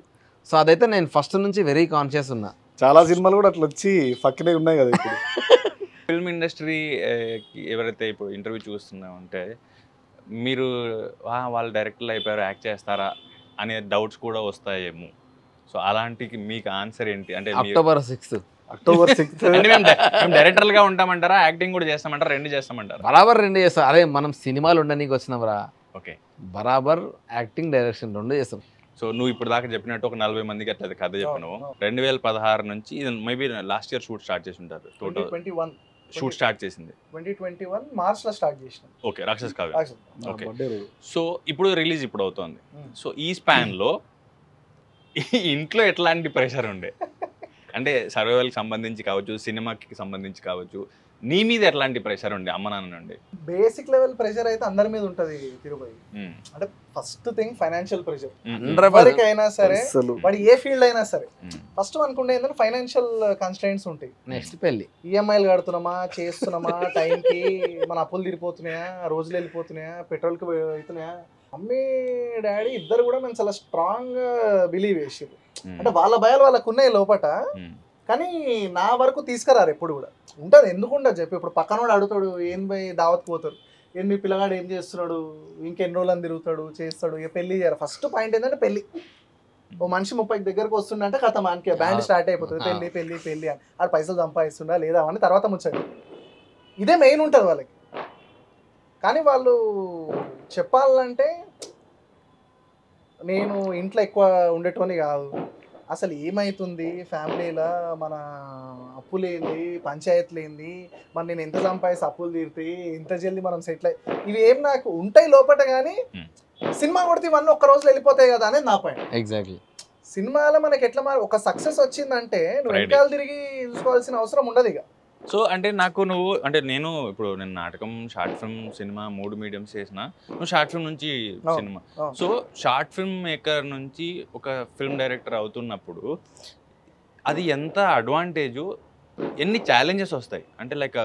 సో అదైతే నేను ఫస్ట్ నుంచి వెరీ కాన్షియస్ ఉన్నా. చాలా సినిమాలు కూడా అట్లా వచ్చి పక్కనే ఉన్నాయి కదా. ఇప్పుడు ఫిల్మ్ ఇండస్ట్రీ ఎవరైతే ఇప్పుడు ఇంటర్వ్యూ చూస్తున్నామంటే మీరు వాళ్ళు డైరెక్టర్లు అయిపోయారు యాక్ట్ చేస్తారా అనే డౌట్స్ కూడా వస్తాయేమో. సో అలాంటి మీకు ఆన్సర్ ఏంటి? అంటే అక్టోబర్ 6 మేము డైరెక్టర్లుగా ఉంటామంటారా, యాక్టింగ్ కూడా చేస్తామంటారా, రెండు చేస్తామంటారా? బరాబర్ రెండు చేస్తాం. అదే మనం సినిమాలు ఉండనీకి వచ్చినాంరా. ఓకే, బరాబర్ యాక్టింగ్ డైరెక్షన్ రెండు చేస్తాం. సో నువ్వు ఇప్పుడు దాకా చెప్పినట్టు ఒక 40 మందికి అట్లా కథ చెప్పినావు. 2016 నుంచి ఇది maybe last year shoot start చేసి ఉంటారు. టోటల్ 2021 షూట్ స్టార్ట్ చేసింది 2021 మార్చ్లో స్టార్ట్ చేసినాం. ఓకే, రాక్షస్ కావ్య. ఓకే, సో ఇప్పుడు రిలీజ్ ఇప్పుడు అవుతుంది. సో ఈ స్పాన్లో ఇంట్లో ఎట్లాంటి ప్రెషర్ ఉండే? అంటే సర్వైవల్కి సంబంధించి కావచ్చు, సినిమాకి సంబంధించి కావచ్చు, నీ మీద ఎట్లాంటి ప్రెషర్ ఉండే అమ్మ నాన్న నుండి? బేసిక్ లెవెల్ ప్రెషర్ అయితే అందరి మీద ఉంటుంది తిరుపతి. అంటే ఫస్ట్ థింగ్ ఫైనాన్షియల్ ప్రెషర్. ఎవరికైనా సరే వాడు ఏ ఫీల్డ్ అయినా సరే ఫస్ట్ అనుకుంటే ఏంటంటే ఫైనాన్షియల్ కన్స్ట్రైంట్స్ ఉంటాయి. నెక్స్ట్ పెళ్లి, ఈఎంఐలు కడుతున్నామా, చేస్తున్నామా, టైంకి మన అప్పులు తీరిపోతున్నాయా, రోజులు వెళ్ళిపోతున్నాయా, పెట్రోల్కి అవుతున్నాయా. మమ్మీ డాడీ ఇద్దరు కూడా మేము చాలా స్ట్రాంగ్ బిలీవ్ చేసారు. అంటే వాళ్ళ భయాలు వాళ్ళకు ఉన్నాయి లోపట, కానీ నా వరకు తీసుకురారు ఎప్పుడు కూడా. ఉంటుంది ఎందుకు ఉండదు చెప్పి. ఇప్పుడు పక్కనోడు అడుగుతాడు ఏం పోయి దావత్ పోతారు, ఏం మీ పిల్లగాడు ఏం చేస్తున్నాడు, ఇంకెన్ని రోజులని తిరుగుతాడు చేస్తాడు, ఏ పెళ్లి చేయరు. ఫస్ట్ పాయింట్ ఏంటంటే పెళ్లి. ఓ మనిషి 30 దగ్గరకు వస్తుందంటే కథ మనకి బ్యాండ్ స్టార్ట్ అయిపోతుంది. పెళ్లి పెళ్లి పెళ్లి అని ఆడు పైసలు సంపాదిస్తుండా లేదా అని తర్వాత ముచ్చండి. ఇదే మెయిన్ ఉంటుంది వాళ్ళకి. కానీ వాళ్ళు చెప్పాలంటే నేను ఇంట్లో ఎక్కువ ఉండేటోని కాదు. అసలు ఏమవుతుంది ఫ్యామిలీలో, మన అప్పులేంది, పంచాయతీలేంది, మరి నేను ఎంత సంపాదిస్తే అప్పులు తీరుతాయి, ఇంత జల్దీ మనం సెటిల్ అయ్యి, ఇవి ఏం నాకు ఉంటాయి లోపల. కానీ సినిమా కొడితే ఇవన్నీ ఒక్క రోజులో వెళ్ళిపోతాయి కదా అనేది నా పాయింట్. ఎగ్జాక్ట్లీ. సినిమాలో మనకి ఎట్లా ఒక సక్సెస్ వచ్చిందంటే నువ్వు వెనకాల తిరిగి చూసుకోవాల్సిన అవసరం ఉండదు ఇక. సో అంటే నేను ఇప్పుడు నేను నాటకం, షార్ట్ ఫిల్మ్, సినిమా 3 మీడియంస్ చేసిన. నువ్వు షార్ట్ ఫిల్మ్ నుంచి cinema. So short film maker నుంచి ఒక ఫిల్మ్ డైరెక్టర్ అవుతున్నప్పుడు అది ఎంత అడ్వాంటేజు, ఎన్ని ఛాలెంజెస్ వస్తాయి అంటే లైక్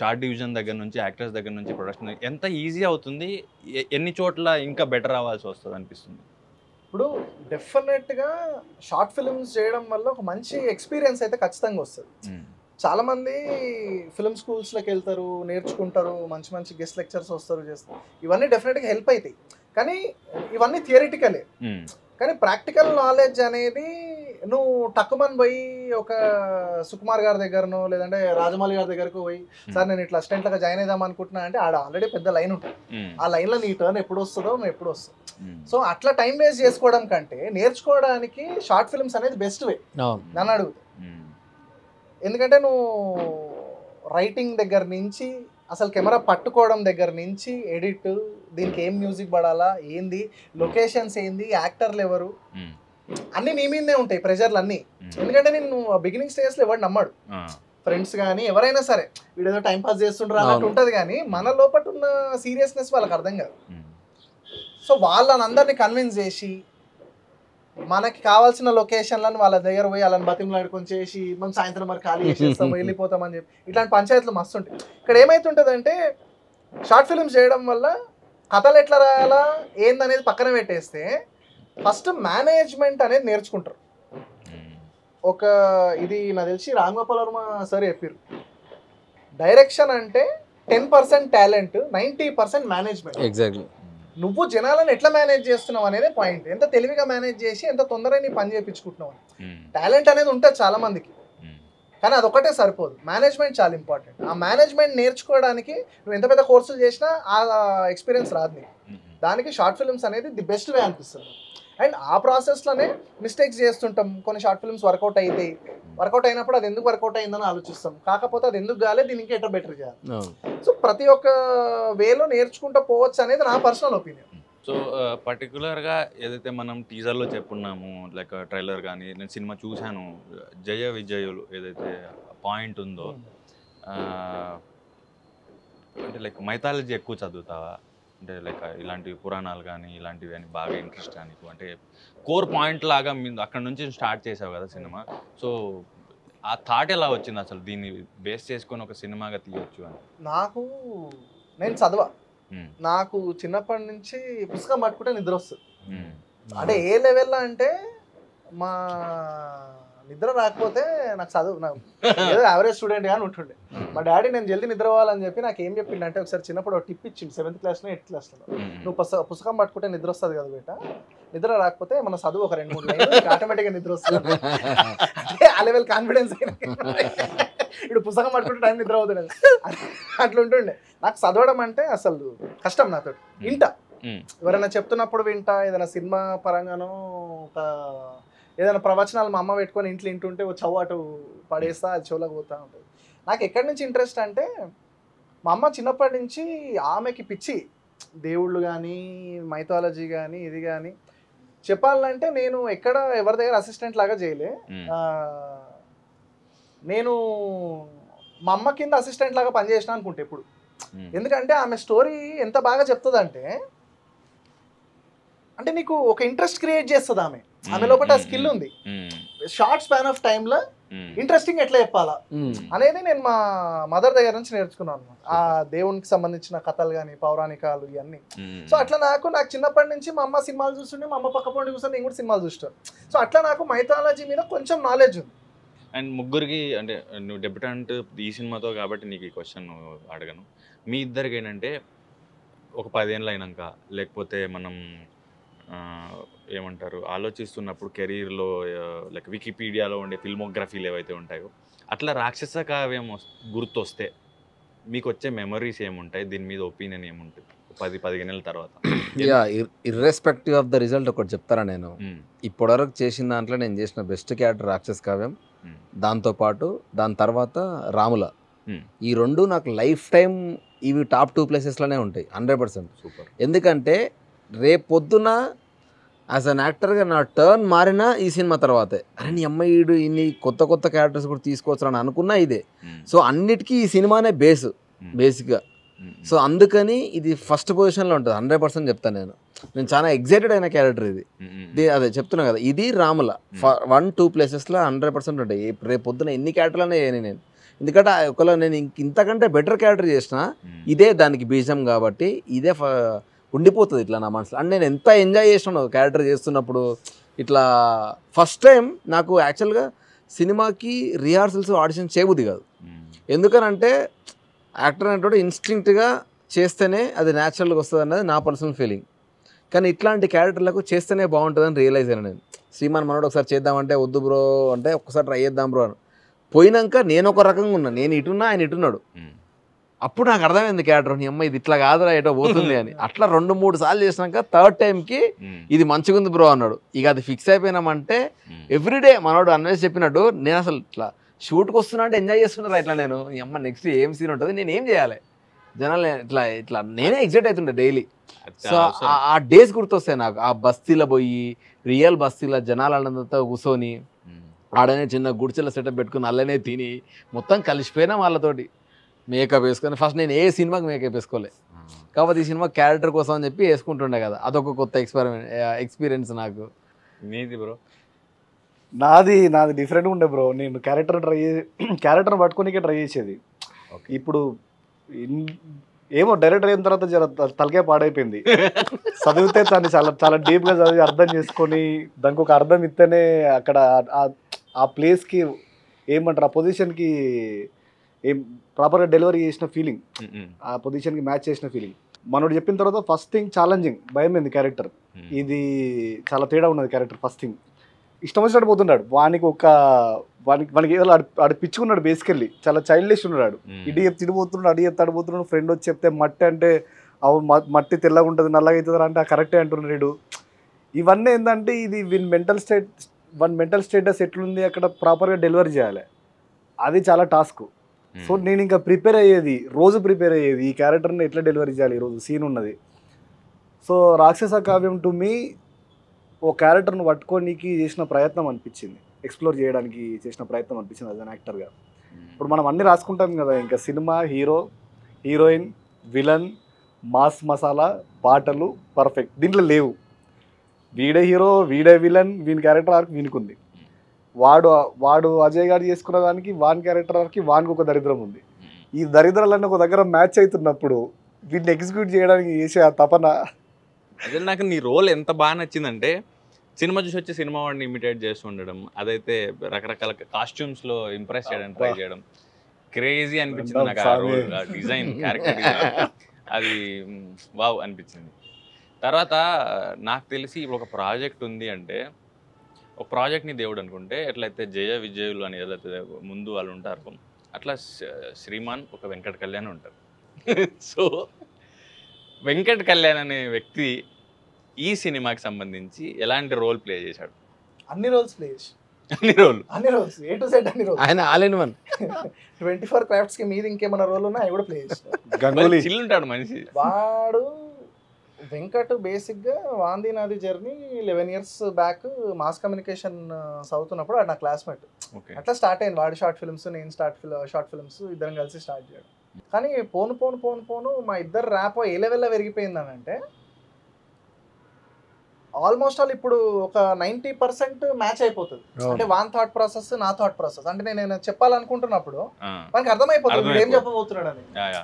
షార్ట్ డివిజన్ దగ్గర నుంచి, యాక్టర్స్ దగ్గర నుంచి, ప్రొడక్షన్ ఎంత ఈజీ అవుతుంది, ఎన్ని చోట్ల ఇంకా బెటర్ అవ్వాల్సి వస్తుంది అనిపిస్తుంది? ఇప్పుడు డెఫినెట్గా షార్ట్ ఫిల్మ్స్ చేయడం వల్ల ఒక మంచి ఎక్స్పీరియన్స్ అయితే ఖచ్చితంగా వస్తుంది. చాలామంది ఫిల్మ్ స్కూల్స్లోకి వెళ్తారు, నేర్చుకుంటారు, మంచి మంచి గెస్ట్ లెక్చర్స్ వస్తారు, చేస్తారు. ఇవన్నీ డెఫినెట్గా హెల్ప్ అవుతాయి. కానీ ఇవన్నీ థియరిటికలే. కానీ ప్రాక్టికల్ నాలెడ్జ్ అనేది నువ్వు టక్కుమని పోయి ఒక సుకుమార్ గారి దగ్గరనో లేదంటే రాజమౌళి గారి దగ్గరకు పోయి సార్ నేను ఇట్లా అసిస్టెంట్గా జాయిన్ అయిదాం అనుకుంటున్నా అంటే ఆడ ఆల్రెడీ పెద్ద లైన్ ఉంటుంది. ఆ లైన్లో నీ టర్న్ ఎప్పుడు వస్తుందో నువ్వు ఎప్పుడు వస్తావు. సో అట్లా టైం వేస్ట్ చేసుకోవడం కంటే నేర్చుకోవడానికి షార్ట్ ఫిల్మ్స్ అనేది బెస్ట్ వే నన్ను అడుగుతా. ఎందుకంటే నువ్వు రైటింగ్ దగ్గర నుంచి అసలు కెమెరా పట్టుకోవడం దగ్గర నుంచి ఎడిట్, దీనికి ఏం మ్యూజిక్ పడాలా, ఏంది లొకేషన్స్, ఏంది యాక్టర్లు ఎవరు, అన్నీ నీ మీదే ఉంటాయి ప్రెజర్లు అన్నీ. ఎందుకంటే నేను బిగినింగ్ స్టేజ్లో ఎవరు నమ్మాడు. ఫ్రెండ్స్ కానీ ఎవరైనా సరే వీడేదో టైం పాస్ చేస్తుంటారు అన్నట్టు ఉంటుంది, కానీ మన లోపల ఉన్న సీరియస్నెస్ వాళ్ళకి అర్థం కాదు. సో వాళ్ళని అందరినీ కన్విన్స్ చేసి మనకి కావాల్సిన లొకేషన్లను వాళ్ళ దగ్గర పోయి వాళ్ళని బతిమలాడుకొని చేసి మనం సాయంత్రం మరి ఖాళీ చేసేస్తాం వెళ్ళిపోతామని చెప్పి ఇట్లాంటి పంచాయతీలు మస్తు ఉంటాయి. ఇక్కడ ఏమైతుంటుందంటే షార్ట్ ఫిల్మ్స్ చేయడం వల్ల కథలు ఎట్లా రాయాలా ఏందనేది పక్కన పెట్టేస్తే ఫస్ట్ మేనేజ్మెంట్ అనేది నేర్చుకుంటారు. ఒక ఇది నాకు తెలిసి రామ్ గోపాల్ వర్మ సార్ చెప్పారు, డైరెక్షన్ అంటే 10% టాలెంట్, 90% మేనేజ్మెంట్. ఎగ్జాక్ట్లీ. నువ్వు జనాలను ఎట్లా మేనేజ్ చేస్తున్నావు అనేది పాయింట్. ఎంత తెలివిగా మేనేజ్ చేసి ఎంత తొందరగా నీ పని చేయించుకుంటున్నావు. టాలెంట్ అనేది ఉంటుంది చాలా మందికి, కానీ అదొకటే సరిపోదు. మేనేజ్మెంట్ చాలా ఇంపార్టెంట్. ఆ మేనేజ్మెంట్ నేర్చుకోవడానికి నువ్వు ఎంత పెద్ద కోర్సులు చేసినా ఆ ఎక్స్పీరియన్స్ రాదు నీకు. దానికి షార్ట్ ఫిల్మ్స్ అనేది ది బెస్ట్ వే అనిపిస్తుంది. అండ్ ఆ ప్రాసెస్లోనే మిస్టేక్స్ చేస్తుంటాం. కొన్ని షార్ట్ ఫిల్మ్స్ వర్కౌట్ అవుతాయి, వర్కౌట్ అయినప్పుడు అది ఎందుకు వర్కౌట్ అయిందని ఆలోచిస్తాం, కాకపోతే అది ఎందుకు కాలేదు దీనికి ఎట్లా బెటర్ చేయాలి. సో ప్రతి ఒక్క వేలో నేర్చుకుంటూ పోవచ్చు అనేది నా పర్సనల్ ఒపీనియన్. సో పర్టికులర్గా ఏదైతే మనం టీజర్లో చెప్పున్నాము, లైక్ ట్రైలర్ కానీ నేను సినిమా చూశాను, జయ విజయులు ఏదైతే పాయింట్ ఉందో, అంటే లైక్ మైథాలజీ ఎక్కువ చదువుతావా, అంటే లైక్ ఇలాంటి పురాణాలు కానీ ఇలాంటివి అని బాగా ఇంట్రెస్ట్ నీకు, అంటే కోర్ పాయింట్ లాగా మీరు అక్కడ నుంచి స్టార్ట్ చేసావు కదా సినిమా. సో ఆ థాట్ ఎలా వచ్చింది అసలు దీన్ని బేస్ చేసుకొని ఒక సినిమాగా తీయొచ్చు అని? నేను చదవా, నాకు చిన్నప్పటి నుంచి పుస్తకం పట్టుకుంటే నిద్ర వస్తుంది. అంటే ఏ లెవెల్లో అంటే మా నిద్ర రాకపోతే నాకు చదువు, నాకు ఏదో యావరేజ్ స్టూడెంట్ కానీ ఉంటుండే. మా డాడీ నేను జల్దీ నిద్ర అవ్వాలని చెప్పి నాకు ఏం చెప్పిండు అంటే, ఒకసారి చిన్నప్పుడు ఒక టిప్ ఇచ్చిండు 7th క్లాస్లో 8th క్లాస్లో, నువ్వు పుస్తకం పట్టుకుంటే నిద్ర వస్తుంది కదా బేట, నిద్ర రాకపోతే మన చదువు ఒక 2-3 లైన్లు ఆటోమేటిక్గా నిద్ర వస్తుంది. అంటే ఆ లెవెల్ కాన్ఫిడెన్స్ ఇప్పుడు పుస్తకం పట్టుకుంటే టైం నిద్ర అవుతుంది అట్లా ఉంటుండే. నాకు చదవడం అంటే అసలు కష్టం, నాతో వింటా, ఎవరైనా చెప్తున్నప్పుడు వింటా, ఏదైనా సినిమా పరంగానో ఒక ఏదైనా ప్రవచనాలు మా అమ్మ పెట్టుకొని ఇంట్లో ఇంటుంటే ఓ చవ్వు అటు పడేస్తా, అది చెవులకు పోతూ ఉంటుంది. నాకు ఎక్కడి నుంచి ఇంట్రెస్ట్ అంటే మా అమ్మ చిన్నప్పటి నుంచి ఆమెకి పిచ్చి దేవుళ్ళు కానీ మైథాలజీ కానీ ఇది కానీ. చెప్పాలంటే నేను ఎక్కడ ఎవరి దగ్గర అసిస్టెంట్ లాగా చేయలే, నేను మా అమ్మ కింద అసిస్టెంట్ లాగా పనిచేసిన అనుకుంటే ఎప్పుడు. ఎందుకంటే ఆమె స్టోరీ ఎంత బాగా చెప్తుందంటే, అంటే నీకు ఒక ఇంట్రెస్ట్ క్రియేట్ చేస్తుంది ఆమె. ఆమె లోపల స్కిల్ ఉంది, షార్ట్ స్పాన్ ఆఫ్ టైంలో ఇంట్రెస్టింగ్ ఎట్లా చెప్పాలా అనేది నేను మా మదర్ దగ్గర నుంచి నేర్చుకున్నాను అనమాట. ఆ దేవునికి సంబంధించిన కథలు కానీ పౌరాణికాలు ఇవన్నీ. సో అట్లా నాకు చిన్నప్పటి నుంచి మా అమ్మ సినిమాలు చూస్తుంటే, మా అమ్మ పక్క పండి చూస్తుంటే నేను కూడా సినిమాలు చూస్తాను. సో అట్లా నాకు మైథాలజీ మీద కొంచెం నాలెడ్జ్ ఉంది. అండ్ ముగ్గురికి, అంటే నువ్వు డెబ్యూటెంట్ ఈ సినిమాతో కాబట్టి నీకు ఈ క్వశ్చన్ అడగను, మీ ఇద్దరికి ఏంటంటే ఒక 10 ఏళ్ళు అయినాక, లేకపోతే మనం ఏమంటారు ఆలోచిస్తున్నప్పుడు కెరీర్లో లైక్ వికీపీడియాలో ఉండే ఫిల్మోగ్రఫీలు ఏవైతే ఉంటాయో, అట్లా రాక్షస కావ్యం గుర్తొస్తే మీకు వచ్చే మెమరీస్ ఏముంటాయి, దీని మీద ఒపీనియన్ ఏముంటుంది 10-15 ఏళ్ళ తర్వాత? ఇర్రెస్పెక్టివ్ ఆఫ్ ద రిజల్ట్ ఒకటి చెప్తారా, నేను ఇప్పటివరకు చేసిన దాంట్లో నేను చేసిన బెస్ట్ క్యారెక్టర్ రాక్షస కావ్యం, దాంతోపాటు దాని తర్వాత రాముల. ఈ రెండు నాకు లైఫ్ టైం ఇవి టాప్ 2 ప్లేసెస్లోనే ఉంటాయి 100%. సూపర్. ఎందుకంటే రేపు పొద్దున యాజ్ అన్ యాక్టర్గా నా టర్న్ మారినా ఈ సినిమా తర్వాతే, అరే నీ అమ్మాయిడు ఇన్ని కొత్త క్యారెక్టర్స్ కూడా తీసుకోవచ్చు అని అనుకున్నా ఇదే. సో అన్నిటికీ ఈ సినిమానే బేసిక్గా. సో అందుకని ఇది ఫస్ట్ పొజిషన్లో ఉంటుంది 100% చెప్తాను. నేను చాలా ఎగ్జైటెడ్ అయిన క్యారెక్టర్ ఇది. అదే చెప్తున్నా కదా, ఇది రాముల 1-2 ప్లేసెస్లో 100% ఉంటాయి. రేపు పొద్దున ఎన్ని క్యారెక్టర్లనే చేయను నేను, ఎందుకంటే ఒకవేళ నేను ఇంతకంటే బెటర్ క్యారెక్టర్ చేసిన ఇదే దానికి బీజం కాబట్టి ఇదే ఉండిపోతుంది ఇట్లా నా మనసులో. అండ్ నేను ఎంత ఎంజాయ్ చేసినాను క్యారెక్టర్ చేస్తున్నప్పుడు. ఇట్లా ఫస్ట్ టైం నాకు యాక్చువల్గా సినిమాకి రిహార్సల్స్ ఆడిషన్ చేయబుద్ది కాదు. ఎందుకనంటే యాక్టర్ అంటే ఇన్స్టింక్ట్గా చేస్తేనే అది న్యాచురల్గా వస్తుంది అన్నది నా పర్సనల్ ఫీలింగ్. కానీ ఇట్లాంటి క్యారెక్టర్లకు చేస్తేనే బాగుంటుందని రియలైజ్ అయ్యాను నేను. శ్రీమాన్ మనోడు ఒకసారి చేద్దామంటే వద్దు బ్రో అంటే ఒక్కసారి ట్రై చేద్దాం బ్రో అని పోయినాక నేను ఒక రకంగా ఉన్నా, నేను ఇటున్నా ఆయన ఇటున్నాడు. అప్పుడు నాకు అర్థమైంది క్యారెక్టర్, నీ అమ్మ ఇది ఇట్లా కాదురా ఏటో పోతుంది అని. అట్లా 2-3 సార్లు చేసినాక థర్డ్ టైంకి ఇది మంచిగా ఉంది బ్రో అన్నాడు. ఇక అది ఫిక్స్ అయిపోయినామంటే ఎవ్రీడే మనోడు అన్వేష్ చెప్పినట్టు నేను అసలు ఇట్లా షూట్కి వస్తున్నా అంటే ఎంజాయ్ చేస్తున్నారా ఇట్లా నేను, నీ అమ్మ నెక్స్ట్ ఏం సీన్ ఉంటుంది, నేను ఏం చేయాలి, జనాలు ఇట్లా నేనే ఎగ్జైట్ అవుతుండే డైలీ. సో ఆ డేస్ గుర్తొస్తాయి నాకు. ఆ బస్తీలో పోయి రియల్ బస్తీలో జనాలంతా కూర్చొని ఆడనే చిన్న గుడిచెల సెటప్ పెట్టుకుని అల్లనే తిని మొత్తం కలిసిపోయినా వాళ్ళతోటి మేకప్ వేసుకొని. ఫస్ట్ నేను ఏ సినిమాకి మేకప్ వేసుకోలే, కాకపోతే ఈ సినిమా క్యారెక్టర్ కోసం అని చెప్పి వేసుకుంటుండే కదా, అదొక కొత్త ఎక్స్పీరియన్స్ నాకు. నీది బ్రో? నాది డిఫరెంట్గా ఉండే బ్రో. నేను క్యారెక్టర్ పట్టుకోనికే ట్రై చేసేది. ఇప్పుడు ఏమో డైరెక్టర్ అయిన తర్వాత తలకే పాడైపోయింది. చదివితే దాన్ని చాలా చాలా డీప్గా చదివి అర్థం చేసుకొని దానికి ఒక అర్థం ఇస్తేనే అక్కడ ఆ ప్లేస్కి ఏమంటారు, ఆ పొజిషన్కి ఏం ప్రాపర్గా డెలివరీ చేసిన ఫీలింగ్, ఆ పొజిషన్కి మ్యాచ్ చేసిన ఫీలింగ్. మనోడు చెప్పిన తర్వాత ఫస్ట్ థింగ్ ఛాలెంజింగ్, భయమైంది క్యారెక్టర్. ఇది చాలా తేడా ఉన్నది క్యారెక్టర్. ఫస్ట్ థింగ్ ఇష్టం వచ్చినట్టు పోతున్నాడు. వానికి ఏదో ఆడు పిచ్చుకున్నాడు బేసికల్లీ, చాలా చైల్డిష్ ఉన్నాడు. ఇటు చెప్తే తిడిపోతున్నాడు, అడి చెప్తే అడిపోతున్నాడు. ఫ్రెండ్ వచ్చి చెప్తే మట్టి అంటే మట్టి తెల్లగా ఉంటుంది నల్లగా అవుతుంది అంటే కరెక్టే అంటున్నాడు. ఇవన్నీ ఏంటంటే ఇది మెంటల్ స్టేటస్ ఎట్లుంది అక్కడ ప్రాపర్గా డెలివరీ చేయాలి, అది చాలా టాస్క్. సో నేను ఇంకా రోజు ప్రిపేర్ అయ్యేది ఈ క్యారెక్టర్ని ఎట్లా డెలివరీ చేయాలి, ఈరోజు సీన్ ఉన్నది. సో రాక్షస కావ్యం టు మీ ఓ క్యారెక్టర్ను పట్టుకోనికి చేసిన ప్రయత్నం అనిపించింది, ఎక్స్ప్లోర్ చేయడానికి చేసిన ప్రయత్నం అనిపించింది యాజ్ అన్ యాక్టర్గా. ఇప్పుడు మనం అన్నీ రాసుకుంటాం కదా, ఇంకా cinema, hero, heroine, villain, mass masala, పాటలు పర్ఫెక్ట్. దీంట్లో లేవు. వీడే హీరో, వీడే విలన్, వీని క్యారెక్టర్ ఆర్క్ వీనికి వాడు అజయ్ గారు చేసుకున్న దానికి వాని క్యారెక్టర్ ఆర్కి వానికి ఒక దరిద్రం ఉంది. ఈ దరిద్రాలన్నీ ఒక దగ్గర మ్యాచ్ అవుతున్నప్పుడు వీటిని ఎగ్జిక్యూట్ చేయడానికి చేసే ఆ తపన. అదే నాకు నీ రోల్ ఎంత బాగా నచ్చిందంటే, సినిమా చూసి వచ్చి సినిమా వాడిని ఇమిటేట్ చేస్తూ ఉండడం, అదైతే రకరకాల కాస్ట్యూమ్స్లో ఇంప్రెస్ చేయడం ట్రై చేయడం, క్రేజీ అనిపించింది నాకు. ఆ రోల్ డిజైన్, క్యారెక్టర్ డిజైన్ అది వావ్ అనిపించింది. తర్వాత నాకు తెలిసి ఇప్పుడు ఒక ప్రాజెక్ట్ ఉంది అంటే, ఒక ప్రాజెక్ట్ని దేవుడు అనుకుంటే ఎట్లయితే జయ విజయులు అని ఏదైతే ముందు వాళ్ళు ఉంటారు, అట్లా శ్రీమాన్ ఒక వెంకట కళ్యాణ్ ఉంటారు. సో వెంకట్ కళ్యాణ్ అనే వ్యక్తి ఈ సినిమాకి సంబంధించి ఎలాంటి రోల్ ప్లే చేశాడు? అన్ని రోల్స్ ప్లే చేసి అన్ని రోల్స్ ఏ టు జెడ్ అన్ని రోల్స్. ఆయన ఆల్ ఇన్ వన్. 24 క్రాఫ్ట్స్ కి మీద ఇంకేమైనా రోల్ ఉన్నా అవి కూడా ప్లే చేస్తాడు. గంగూలీ చిల్ ఉంటాడు మనిషి. వాడు వెంకట్ బేసిక్గా వాంది నాది journey 11 years back mass communication చదువుతున్నప్పుడు వాడు నా క్లాస్మేట్. అట్లా స్టార్ట్ అయింది వాడి షార్ట్ ఫిల్మ్స్, నేను షార్ట్ ఫిల్మ్స్ ఇద్దరం కలిసి స్టార్ట్ చేయడం. కానీ పోను మా ఇద్దరు ర్యాప్ ఏ లెవెల్లో పెరిగిపోయిందని అంటే ఆల్మోస్ట్ ఆల్ ఇప్పుడు ఒక 90% మ్యాచ్ అయిపోతుంది. అంటే వాన్ థాట్ ప్రాసెస్, నా థాట్ ప్రాసెస్. అంటే నేను చెప్పాలనుకుంటున్నప్పుడు మనకి అర్థమైపోతుంది ఏం చెప్పబోతున్నాడు అని.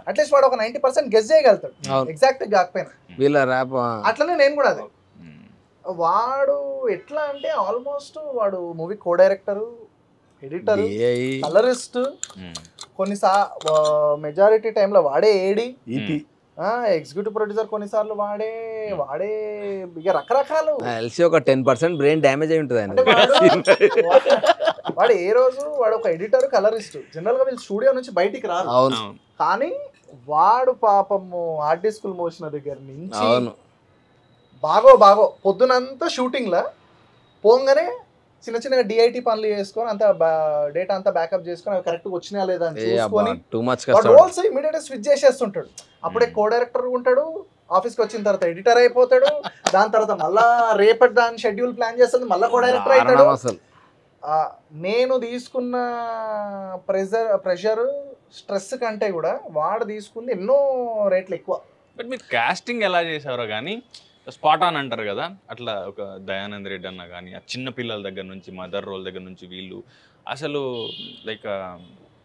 అట్లీస్ట్ వాడు ఒక 90% గెస్ చేయగలుగుతాడు, ఎగ్జాక్ట్ కాకపోయినా. అట్లనే నేను కూడా అదే. వాడు ఎట్లా అంటే ఆల్మోస్ట్ వాడు movie co director, editor, colourist, majority టైంలో వాడే ఏడి, ఎగ్జిక్యూటివ్ ప్రొడ్యూసర్, కొన్నిసార్లు వాడే ఇక రకరకాలు. ఒక 10% బ్రెయిన్ డ్యామేజ్ అయి ఉంటుంది. వాడు ఏ రోజు వాడు ఒక ఎడిటర్, కలరిస్ట్. జనరల్ గా వీళ్ళు స్టూడియో నుంచి బయటికి రారు, కానీ వాడు పాపము ఆర్ట్ డిస్కులు మోసిన దగ్గర నుంచి బాగో పొద్దునంతా షూటింగ్ లా పోగానే చిన్న చిన్నగా డిఐటి పనులు చేసుకొని అంతా డేటా అంతా బ్యాకప్ చేసుకొని అవి కరెక్ట్గా వచ్చినా లేదా అని చూసుకొని రోల్స్ ఇమీడియట్ స్విచ్ చేసేస్తుంటాడు. అప్పుడే కో డైరెక్టర్ ఉంటాడు, ఆఫీస్కి వచ్చిన తర్వాత ఎడిటర్ అయిపోతాడు, దాని తర్వాత మళ్ళా రేపటి దాని షెడ్యూల్ ప్లాన్ చేస్తుంది, మళ్ళీ కో డైరెక్టర్ అవుతాడు. నేను తీసుకున్న ప్రెషర్ స్ట్రెస్ కంటే కూడా వాడు తీసుకుంది ఎన్నో రేట్లు ఎక్కువ. బట్ మీరు కాస్టింగ్ ఎలా చేశారో కానీ స్పాట్ ఆన్ అంటారు కదా, అట్లా ఒక దయానంద్ రెడ్డి అన్న కానీ ఆ చిన్న పిల్లల దగ్గర నుంచి మదర్ రోల్ దగ్గర నుంచి వీళ్ళు అసలు లైక్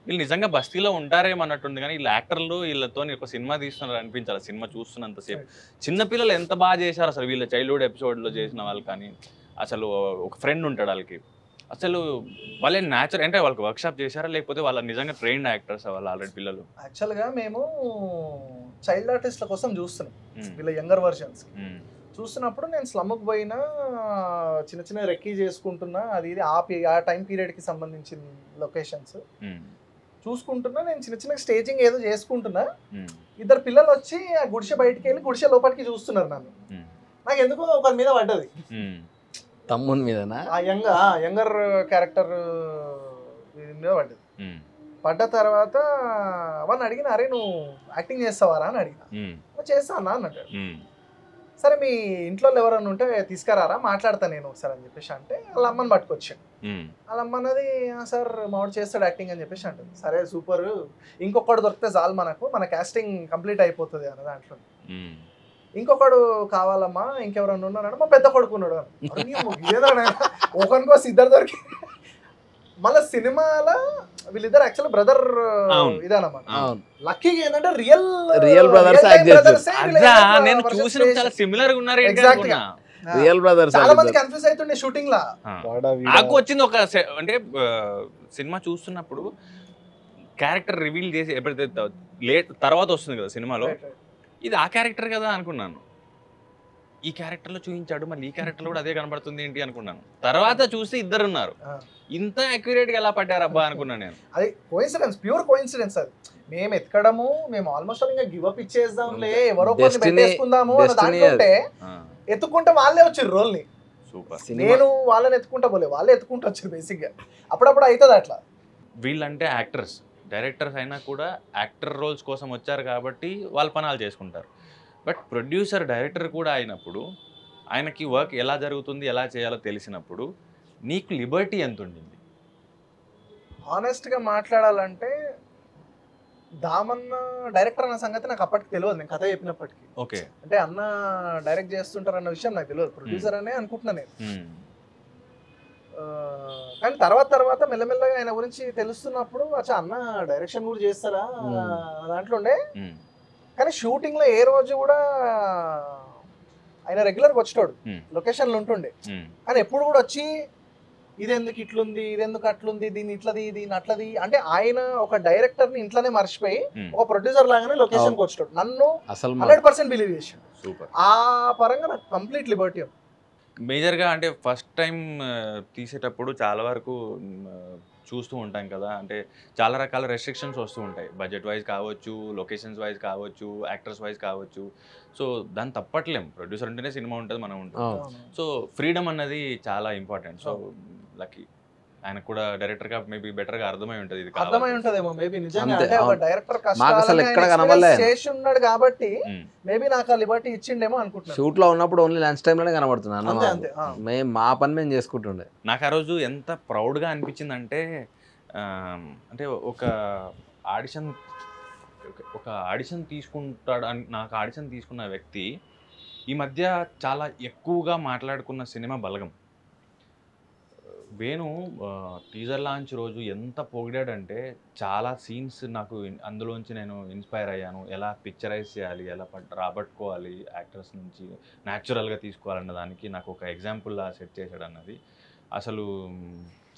వీళ్ళు నిజంగా బస్తీలో ఉంటారేమన్నట్టుంది. కానీ వీళ్ళు యాక్టర్లు వీళ్ళతో ఒక సినిమా తీస్తున్నారు అనిపించాలి. సినిమా చూస్తున్నంతసేపు చిన్నపిల్లలు ఎంత బాగా చేశారు అసలు. వీళ్ళ చైల్డ్హుడ్ ఎపిసోడ్లో చేసిన వాళ్ళు కానీ అసలు ఒక ఫ్రెండ్ ఉంటాడు వాళ్ళకి, అసలు వాళ్ళే న్యాచురల్ అంటే వాళ్ళకి వర్క్షాప్ చేశారా లేకపోతే వాళ్ళ నిజంగా ట్రైన్డ్ యాక్టర్స్ వాళ్ళు ఆల్రెడీ పిల్లలు? యాక్చువల్గా మేము చైల్డ్ ఆర్టిస్ట్ల కోసం చూస్తున్నాం వీళ్ళ యంగర్ వర్షన్స్. చూస్తున్నప్పుడు నేను స్లమ్కి పోయినా చిన్న చిన్న రెక్కీ చేసుకుంటున్నా, అది ఇది ఆ టైం పీరియడ్కి సంబంధించిన లొకేషన్స్ చూసుకుంటున్నా. నేను చిన్న చిన్న స్టేజింగ్ ఏదో చేసుకుంటున్నా, ఇద్దరు పిల్లలు వచ్చి ఆ గుడిసె బయటికి వెళ్ళి గుడిసె లోపలికి చూస్తున్నారు నన్ను. నాకు ఎందుకో ఒకరి మీద పడ్డది, తమ్ముని మీద, ఆ యంగర్ క్యారెక్టర్ మీద పడ్డది. పడ్డ తర్వాత వాళ్ళని అడిగిన, అరే నువ్వు యాక్టింగ్ చేస్తావారా అని అడిగిన. చేస్తానా అన్నట్టు. సరే మీ ఇంట్లో ఎవరన్నా ఉంటే తీసుకురారా మాట్లాడతా నేను ఒకసారి అని చెప్పేసి అంటే వాళ్ళ అమ్మని పట్టుకొచ్చాను. వాళ్ళ అమ్మ అన్నది సార్ మావాడు చేస్తాడు యాక్టింగ్ అని చెప్పేసి అంటుంది. సరే సూపర్, ఇంకొకడు దొరికితే చాలు మనకు, మన కాస్టింగ్ కంప్లీట్ అయిపోతుంది అన్న దాంట్లో. ఇంకొకడు కావాలమ్మా, ఇంకెవరన్నా ఉన్నారని మా పెద్ద కొడుకు ఉన్నాడు అని. ఒకరి కోసం ఇద్దరు దొరికి. మళ్ళీ సినిమాలో వీళ్ళిద్దరు యాక్చువల్ బ్రదర్ ఇదన్నమాట. లక్కీగా ఏంటంటే రియల్ బ్రదర్స్ నేను చూసిన చాలా సిమిలర్ గా ఉన్నారు. రియల్ బ్రదర్స్ చాలా మంది కన్ఫ్యూజ్ అవుతుండే షూటింగ్ లా. నాకు వచ్చింది ఒక అంటే సినిమా చూస్తున్నప్పుడు క్యారెక్టర్ రివీల్ చేసి ఎప్పుడైతే లేట్ తర్వాత వస్తుంది కదా సినిమాలో, ఇది ఆ క్యారెక్టర్ కదా అనుకున్నాను. ఈ క్యారెక్టర్ లో చూపించాడు, మళ్ళీ ఈ క్యారెక్టర్ కూడా అదే కనబడుతుంది ఏంటి అనుకున్నాను. తర్వాత చూస్తే ఇద్దరు ఉన్నారు. ఇంత అక్యురేట్ గా ఎలా పడ్డారబ్బా అనుకున్నాను నేను. అది కోఇన్సిడెన్స్, ప్యూర్ కోఇన్సిడెన్స్. అది మేము ఎత్తుకడము, మేము ఆల్మోస్ట్ ఇంకా గివ్ అప్ ఇచ్చేద్దాంలే, ఎవరో కొన్ని పెట్టేసుకుందాము అని దాంట్లో ఎత్తుకుంటే వాళ్ళే వచ్చారు రోల్ ని. సూపర్. నేను వాళ్ళని ఎత్తుకుంటా పోలే, వాళ్ళే ఎత్తుకుంటూ వచ్చారు బేసిక్ గా. అప్పుడప్పుడు అవుతుంది అట్లా. వీళ్ళంటే యాక్టర్స్, డైరెక్టర్స్ అయినా కూడా యాక్టర్ రోల్స్ కోసం వచ్చారు కాబట్టి వాళ్ళ పనాలు చేసుకుంటారు. బట్ ప్రొడ్యూసర్ డైరెక్టర్ కూడా అయినప్పుడు ఆయనకి వర్క్ ఎలా జరుగుతుంది, ఎలా చేయాలో తెలిసినప్పుడు నీకు లిబర్టీ ఎంత ఉండింది? హానెస్ట్గా మాట్లాడాలంటే దామన్న డైరెక్టర్ అన్న సంగతి నాకు అప్పటికి తెలియదు, నేను కథ చెప్పినప్పటికీ. ఓకే. అంటే అన్న డైరెక్ట్ చేస్తుంటారు అన్న విషయం నాకు తెలియదు, ప్రొడ్యూసర్ అనే అనుకుంటున్నా నేను. కానీ తర్వాత మెల్లమెల్లగా ఆయన గురించి తెలుస్తున్నప్పుడు అచ్చా అన్న డైరెక్షన్ కూడా చేస్తారా దాంట్లో ఉండే. కానీ షూటింగ్ లో ఏ రోజు కూడా ఆయన రెగ్యులర్గా వచ్చేటోడు, లొకేషన్లు ఉంటుండే. కానీ ఎప్పుడు కూడా వచ్చి ఇదెందుకు ఇట్లుంది, ఇదెందుకు అట్లుంది, దీన్ని ఇట్లది, దీన్ని అట్లది అంటే ఆయన ఒక డైరెక్టర్ ని ఇంట్లోనే మర్చిపోయి ఒక ప్రొడ్యూసర్ లాగానే లొకేషన్కి వచ్చేటోడు. నన్ను 100% బిలీవ్ చేశాడు. ఆ పరంగా నాకు కంప్లీట్ లిబర్టీ. మేజర్గా అంటే ఫస్ట్ టైం తీసేటప్పుడు చాలా వరకు చూస్తూ ఉంటాం కదా, అంటే చాలా రకాల రెస్ట్రిక్షన్స్ వస్తూ ఉంటాయి. బడ్జెట్ వైజ్ కావచ్చు, లొకేషన్స్ వైజ్ కావచ్చు, యాక్టర్స్ వైజ్ కావచ్చు. సో దాన్ని తప్పట్లేం, ప్రొడ్యూసర్ ఉంటేనే సినిమా ఉంటుంది, మనం ఉంటుంది. సో ఫ్రీడమ్ అన్నది చాలా ఇంపార్టెంట్. సో లక్కీ ఆయనకు కూడా డైరెక్టర్గా మేబీ బెటర్గా అర్థమై ఉంటుంది, ఇది అర్థమై ఉంటుందేమో మేబీ. నిజంగా అంటే ఒక డైరెక్టర్ చేసి ఉన్నాడు కాబట్టి మేబీ నాకు ఆ లిబర్టీ ఇచ్చిండేమో అనుకుంటున్నాను. షూట్ లో ఉన్నప్పుడు ఓన్లీ లంచ్ టైం లోనే కనబడుతున్నాను, మేము మా పని మేము చేసుకుంటుండే. నాకు ఆ రోజు ఎంత ప్రౌడ్గా అనిపించిందంటే, అంటే ఒక ఆడిషన్ తీసుకుంటాడు అని, నాకు ఆడిషన్ తీసుకున్న వ్యక్తి ఈ మధ్య చాలా ఎక్కువగా మాట్లాడుకున్న సినిమా బలగం. వేణు టీజర్ లాంచ్ రోజు ఎంత పొగిడాడంటే, చాలా సీన్స్ నాకు అందులోంచి నేను ఇన్స్పైర్ అయ్యాను. ఎలా పిక్చరైజ్ చేయాలి, ఎలా రాబట్టుకోవాలి, యాక్టర్స్ నుంచి న్యాచురల్గా తీసుకోవాలన్న దానికి నాకు ఒక ఎగ్జాంపుల్లా సెట్ చేశాడు అన్నది. అసలు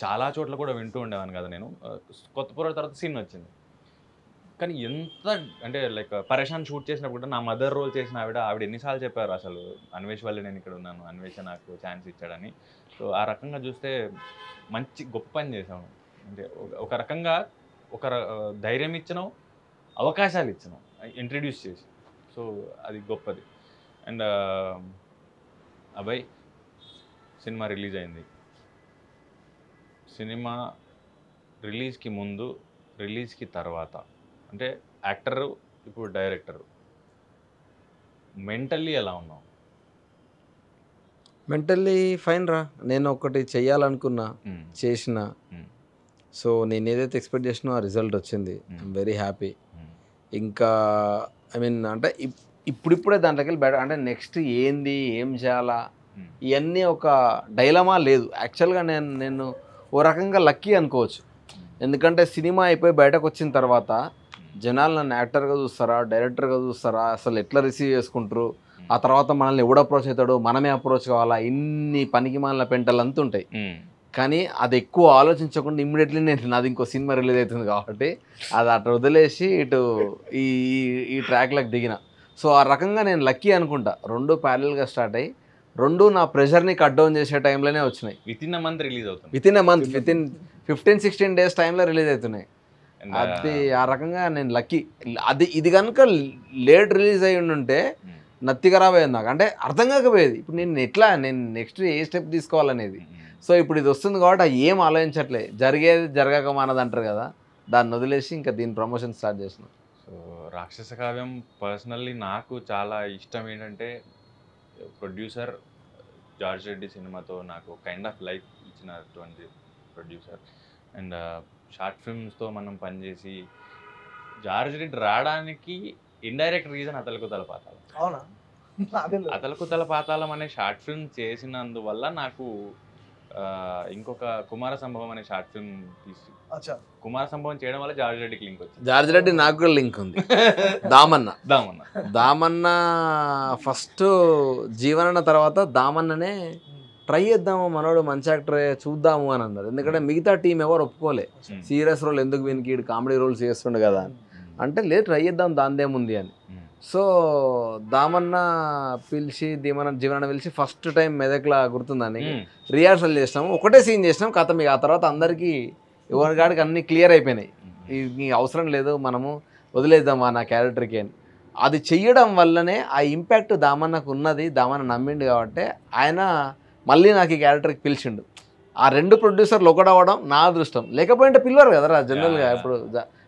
చాలా చోట్ల కూడా వింటూ ఉండేవాను కదా నేను. కొత్త పొర తర్వాత సీన్ వచ్చింది, కానీ ఎంత అంటే లైక్ పరేషాన్ షూట్ చేసినప్పుడు నా మదర్ రోల్ చేసిన ఆవిడ ఎన్నిసార్లు చెప్పారు అసలు అన్వేష్ వల్లే నేను ఇక్కడ ఉన్నాను, అన్వేష్ నాకు ఛాన్స్ ఇచ్చాడని. సో ఆ రకంగా చూస్తే మంచి గొప్ప పని చేసాము. అంటే ఒక రకంగా ఒక ధైర్యం ఇచ్చినావు, అవకాశాలు ఇచ్చినావు, ఇంట్రడ్యూస్ చేసి. సో అది గొప్పది. అండ్ అబ్బాయి సినిమా రిలీజ్ అయింది. సినిమా రిలీజ్కి ముందు, రిలీజ్కి తర్వాత, అంటే యాక్టరు ఇప్పుడు డైరెక్టరు, మెంటల్లీ ఎలా ఉన్నావు? మెంటల్లీ ఫైన్ రా. నేను ఒకటి చెయ్యాలనుకున్నా, చేసిన. సో నేను ఏదైతే ఎక్స్పెక్ట్ చేసినా ఆ రిజల్ట్ వచ్చింది. I'm very happy. ఇంకా ఐ మీన్ అంటే ఇప్పుడిప్పుడే దాంట్లోకి వెళ్ళి బయట, అంటే నెక్స్ట్ ఏంది, ఏం చేయాలా, ఇవన్నీ ఒక డైలమా లేదు. యాక్చువల్గా నేను ఓ రకంగా లక్కీ అనుకోవచ్చు. ఎందుకంటే సినిమా అయిపోయి బయటకు వచ్చిన తర్వాత జనాలు నన్ను యాక్టర్గా చూస్తారా, డైరెక్టర్గా చూస్తారా, అసలు ఎట్లా రిసీవ్ చేసుకుంటారు, ఆ తర్వాత మనల్ని ఎవడు అప్రోచ్ అవుతాడు, మనమే అప్రోచ్ కావాలా, ఇన్ని పనికి మనల పెంటలు అంతా ఉంటాయి. కానీ అది ఎక్కువ ఆలోచించకుండా ఇమ్మీడియట్లీ నాది ఇంకో సినిమా రిలీజ్ అవుతుంది కాబట్టి అది అటు వదిలేసి ఇటు ఈ ట్రాక్లకు దిగిన. సో ఆ రకంగా నేను లక్కీ అనుకుంటా. రెండు ప్యారల్గా స్టార్ట్ అయ్యి రెండు నా ప్రెషర్ని కట్ డౌన్ చేసే టైంలోనే వచ్చినాయి. వితిన్ ఎ మంత్ రిలీజ్ అవుతుంది. వితిన్ 15-16 days టైంలో రిలీజ్ అవుతున్నాయి. అది ఆ రకంగా నేను లక్కీ. ఇది కనుక లేట్ రిలీజ్ అయ్యి ఉంటే నత్తి ఖరాబ్ అయ్యింది నాకు. అంటే అర్థం కాకపోయేది ఇప్పుడు నేను నెక్స్ట్ ఏ స్టెప్ తీసుకోవాలనేది. సో ఇప్పుడు ఇది వస్తుంది కాబట్టి ఏం ఆలోచించట్లే, జరిగేది జరగక మానది అంటారు కదా, దాన్ని వదిలేసి ఇంకా దీని ప్రమోషన్ స్టార్ట్ చేసిన. సో రాక్షస కావ్యం పర్సనల్లీ నాకు చాలా ఇష్టం. ఏంటంటే ప్రొడ్యూసర్ జార్జ్ రెడ్డి సినిమాతో నాకు కైండ్ ఆఫ్ లైఫ్ ఇచ్చినటువంటి ప్రొడ్యూసర్ అండ్ షార్ట్ ఫిల్మ్స్తో మనం పనిచేసి జార్జ్ రెడ్డి రావడానికి ఇండైరెక్ట్ రీజన్ అతలకు తలపాతాలం. అవునా? అతలకు తలపాతాలం అనే షార్ట్ ఫిల్మ్ చేసినందువల్ల నాకు ఇంకొక కుమార సంభవం అనే షార్ట్ ఫిల్మ్ తీసి కుమార సంభవం చేయడం వల్ల జార్జ్ రెడ్డికి లింక్ వచ్చింది. జార్జ్ రెడ్డి నాకు కూడా లింక్ ఉంది. దామన్న ఫస్ట్ జీవనన్న తర్వాత దామన్ననే ట్రై చేద్దాము, మనోడు మంచి యాక్టర్ చూద్దాము అని అన్నారు. ఎందుకంటే మిగతా టీం ఎవరు ఒప్పుకోలే, సీరియస్ రోల్ ఎందుకు వీనికి కామెడీ రోల్స్ చేస్తుండే కదా అంటే, లేదు ట్రై చేద్దాం దాందేముంది అని. సో దామన్న పిలిచి జీవనన్న పిలిచి ఫస్ట్ టైం మెదక్లా గుర్తుందని రిహార్సల్ చేసినాము, ఒకటే సీన్ చేసినాం కథ. మీకు ఆ తర్వాత అందరికీ ఎవరికాడికి అన్నీ క్లియర్ అయిపోయినాయి, ఈ అవసరం లేదు మనము వదిలేద్దామా నా క్యారెక్టర్కి అని. అది చెయ్యడం వల్లనే ఆ ఇంపాక్ట్ దామన్నకు ఉన్నది, దామన్న నమ్మిండు కాబట్టి ఆయన మళ్ళీ నాకు ఈ క్యారెక్టర్కి పిలిచిండు. ఆ 2 ప్రొడ్యూసర్లు ఒకటవడం నా అదృష్టం, లేకపోయింటే పిలవరు కదరా జనరల్గా. ఇప్పుడు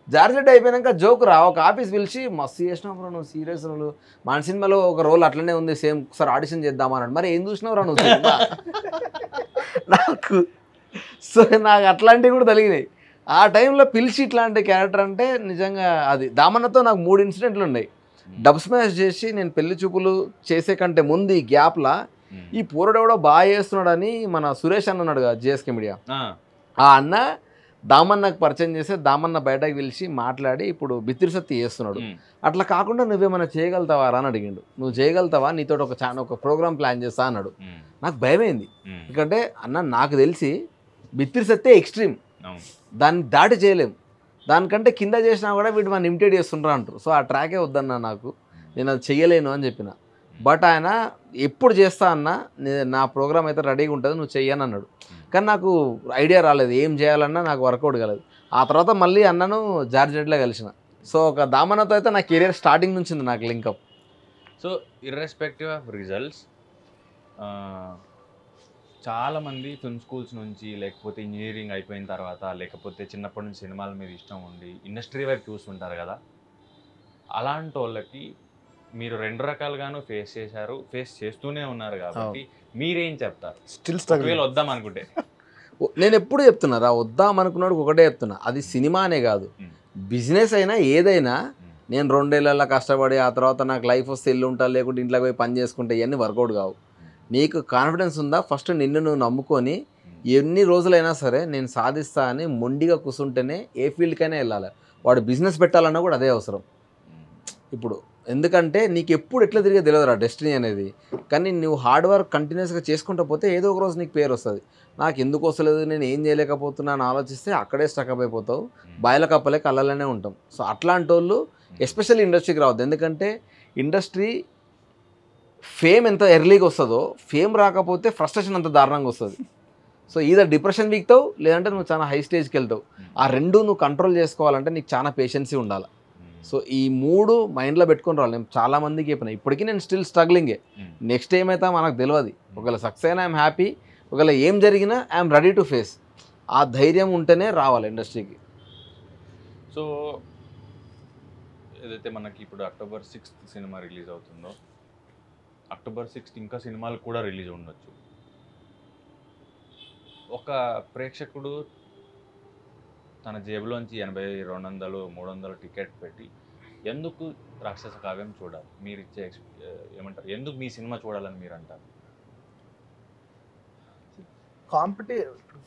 జార్జ్ రెడ్డి అయిపోయినాక జోక్ రా ఒక ఆఫీస్ పిలిచి మస్తు చేసినావు నువ్వు సీరియస్ రోల్, మన సినిమాలో ఒక రోల్ అట్లనే ఉంది సేమ్, ఒకసారి ఆడిషన్ చేద్దామా అన్నాడు. మరి ఏం చూసినావురా నువ్వు సినిమా నాకు. సో నాకు అట్లాంటివి కూడా తగిలినాయి ఆ టైంలో పిలిచి. ఇట్లాంటి క్యారెక్టర్ అంటే నిజంగా అది దామన్నతో నాకు 3 ఇన్సిడెంట్లు ఉన్నాయి. డబ్ స్మాష్ చేసి నేను పెళ్లి చూపులు చేసే కంటే ముందు ఈ గ్యాప్లా ఈ పూరడెవడో బాగా చేస్తున్నాడని మన సురేష్ అన్న ఉన్నాడు కదా జిఎస్కే మీడియా, ఆ అన్న దామన్నకు పరిచయం చేస్తే దామన్న బయటకు పిలిచి మాట్లాడి ఇప్పుడు బిత్తిరి సత్తి చేస్తున్నాడు. అట్లా కాకుండా నువ్వేమైనా చేయగలుగుతావా అని అడిగిండు. నువ్వు చేయగలుగుతావా, నీతో ఒక ప్రోగ్రామ్ ప్లాన్ చేస్తా అన్నాడు. నాకు భయమైంది, ఎందుకంటే అన్న నాకు తెలిసి బిత్తిరి సత్తే ఎక్స్ట్రీమ్, దాన్ని దాటి చేయలేం, దానికంటే కింద చేసినా కూడా వీడు మన ఇమిటేట్ చేస్తుండ్రా అంటారు. సో ఆ ట్రాకే వద్దన్నా నాకు, నేను అది చెయ్యలేను అని చెప్పిన. బట్ ఆయన ఎప్పుడు చేస్తా అన్నా నా ప్రోగ్రామ్ అయితే రెడీగా ఉంటుంది, నువ్వు చెయ్యని అన్నాడు. కానీ నాకు ఐడియా రాలేదు, ఏం చేయాలన్నా నాకు వర్కౌట్ కాలేదు. ఆ తర్వాత మళ్ళీ అన్నను జార్జ్ రెడ్డిలో కలిసిన. సో ఒక దామన్నతో అయితే నా కెరీర్ స్టార్టింగ్ నుంచి ఉంది నాకు link up. So irrespective of results, చాలామంది ఫిల్మ్ స్కూల్స్ నుంచి లేకపోతే ఇంజనీరింగ్ అయిపోయిన తర్వాత లేకపోతే చిన్నప్పటి నుంచి సినిమాల మీద ఇష్టం ఉండి ఇండస్ట్రీ వైపు చూస్తుంటారు కదా, అలాంటి వాళ్ళకి మీరు 2 రకాలుగాను ఫేస్ చేశారు, ఫేస్ చేస్తూనే ఉన్నారు కాబట్టి మీరేం చెప్తారు? స్టిల్ ఒకవేళ వద్దాం అనుకుంటే. నేను ఎప్పుడు చెప్తున్నారా, వద్దాం అనుకున్నాడు ఒకటే చెప్తున్నా, అది సినిమానే కాదు బిజినెస్ అయినా ఏదైనా. నేను 2 ఏళ్ళ కష్టపడి ఆ తర్వాత నాకు లైఫ్ వస్తే ఇల్లు ఉంటా, లేకుంటే ఇంట్లోకి పోయి పని చేసుకుంటే ఇవన్నీ వర్కౌట్ కావు. నీకు కాన్ఫిడెన్స్ ఉందా, ఫస్ట్ నిన్ను నువ్వు నమ్ముకొని ఎన్ని రోజులైనా సరే నేను సాధిస్తా అని మొండిగా కూర్చుంటేనే ఏ ఫీల్డ్కైనా వెళ్ళాలి. వాడు బిజినెస్ పెట్టాలన్నా కూడా అదే అవసరం ఇప్పుడు. ఎందుకంటే నీకు ఎప్పుడు ఎట్లా తిరిగే తెలియదురా డెస్టినీ అనేది, కానీ నువ్వు హార్డ్ వర్క్ కంటిన్యూస్గా చేసుకుంటూ పోతే ఏదో ఒక రోజు నీకు పేరు వస్తుంది. నాకు ఎందుకు వస్తలేదు, నేను ఏం చేయలేకపోతున్నా అని ఆలోచిస్తే అక్కడే స్టక్అప్ అయిపోతావు, బాయిల కప్పలే కళ్ళలోనే ఉంటాం. సో అట్లాంటి వాళ్ళు ఎస్పెషల్లీ ఇండస్ట్రీకి రావద్దు. ఎందుకంటే ఇండస్ట్రీ ఫేమ్ ఎంత ఎర్లీగా వస్తుందో, ఫేమ్ రాకపోతే ఫ్రస్ట్రేషన్ అంత దారుణంగా వస్తుంది. సో ఈధర్ డిప్రెషన్ వీక్తావు, లేదంటే నువ్వు చాలా హై స్టేజ్కి వెళ్తావు. ఆ 2 నువ్వు కంట్రోల్ చేసుకోవాలంటే నీకు చాలా పేషెన్సీ ఉండాలి. సో ఈ 3 మైండ్లో పెట్టుకొని రావాలి. నేను చాలామందికి చెప్పిన, ఇప్పటికీ నేను స్టిల్ స్ట్రగ్లింగే. నెక్స్ట్ ఏమైతే మనకు తెలియదు. ఒకవేళ సక్సెస్ అయినా ఐఎమ్ హ్యాపీ, ఒకవేళ ఏం జరిగినా ఐఎమ్ రెడీ టు ఫేస్. ఆ ధైర్యం ఉంటేనే రావాలి ఇండస్ట్రీకి. సో ఏదైతే మనకి ఇప్పుడు October 6th సినిమా రిలీజ్ అవుతుందో, October 6th ఇంకా సినిమాలు కూడా రిలీజ్ ఉండొచ్చు. ఒక ప్రేక్షకుడు తన జేబులోంచి 80, 200, 300 టికెట్ పెట్టి ఎందుకు రాక్షస కావ్యం చూడాలి? మీరు ఇచ్చే ఏమంటారు, ఎందుకు మీ సినిమా చూడాలని మీరు అంటారు?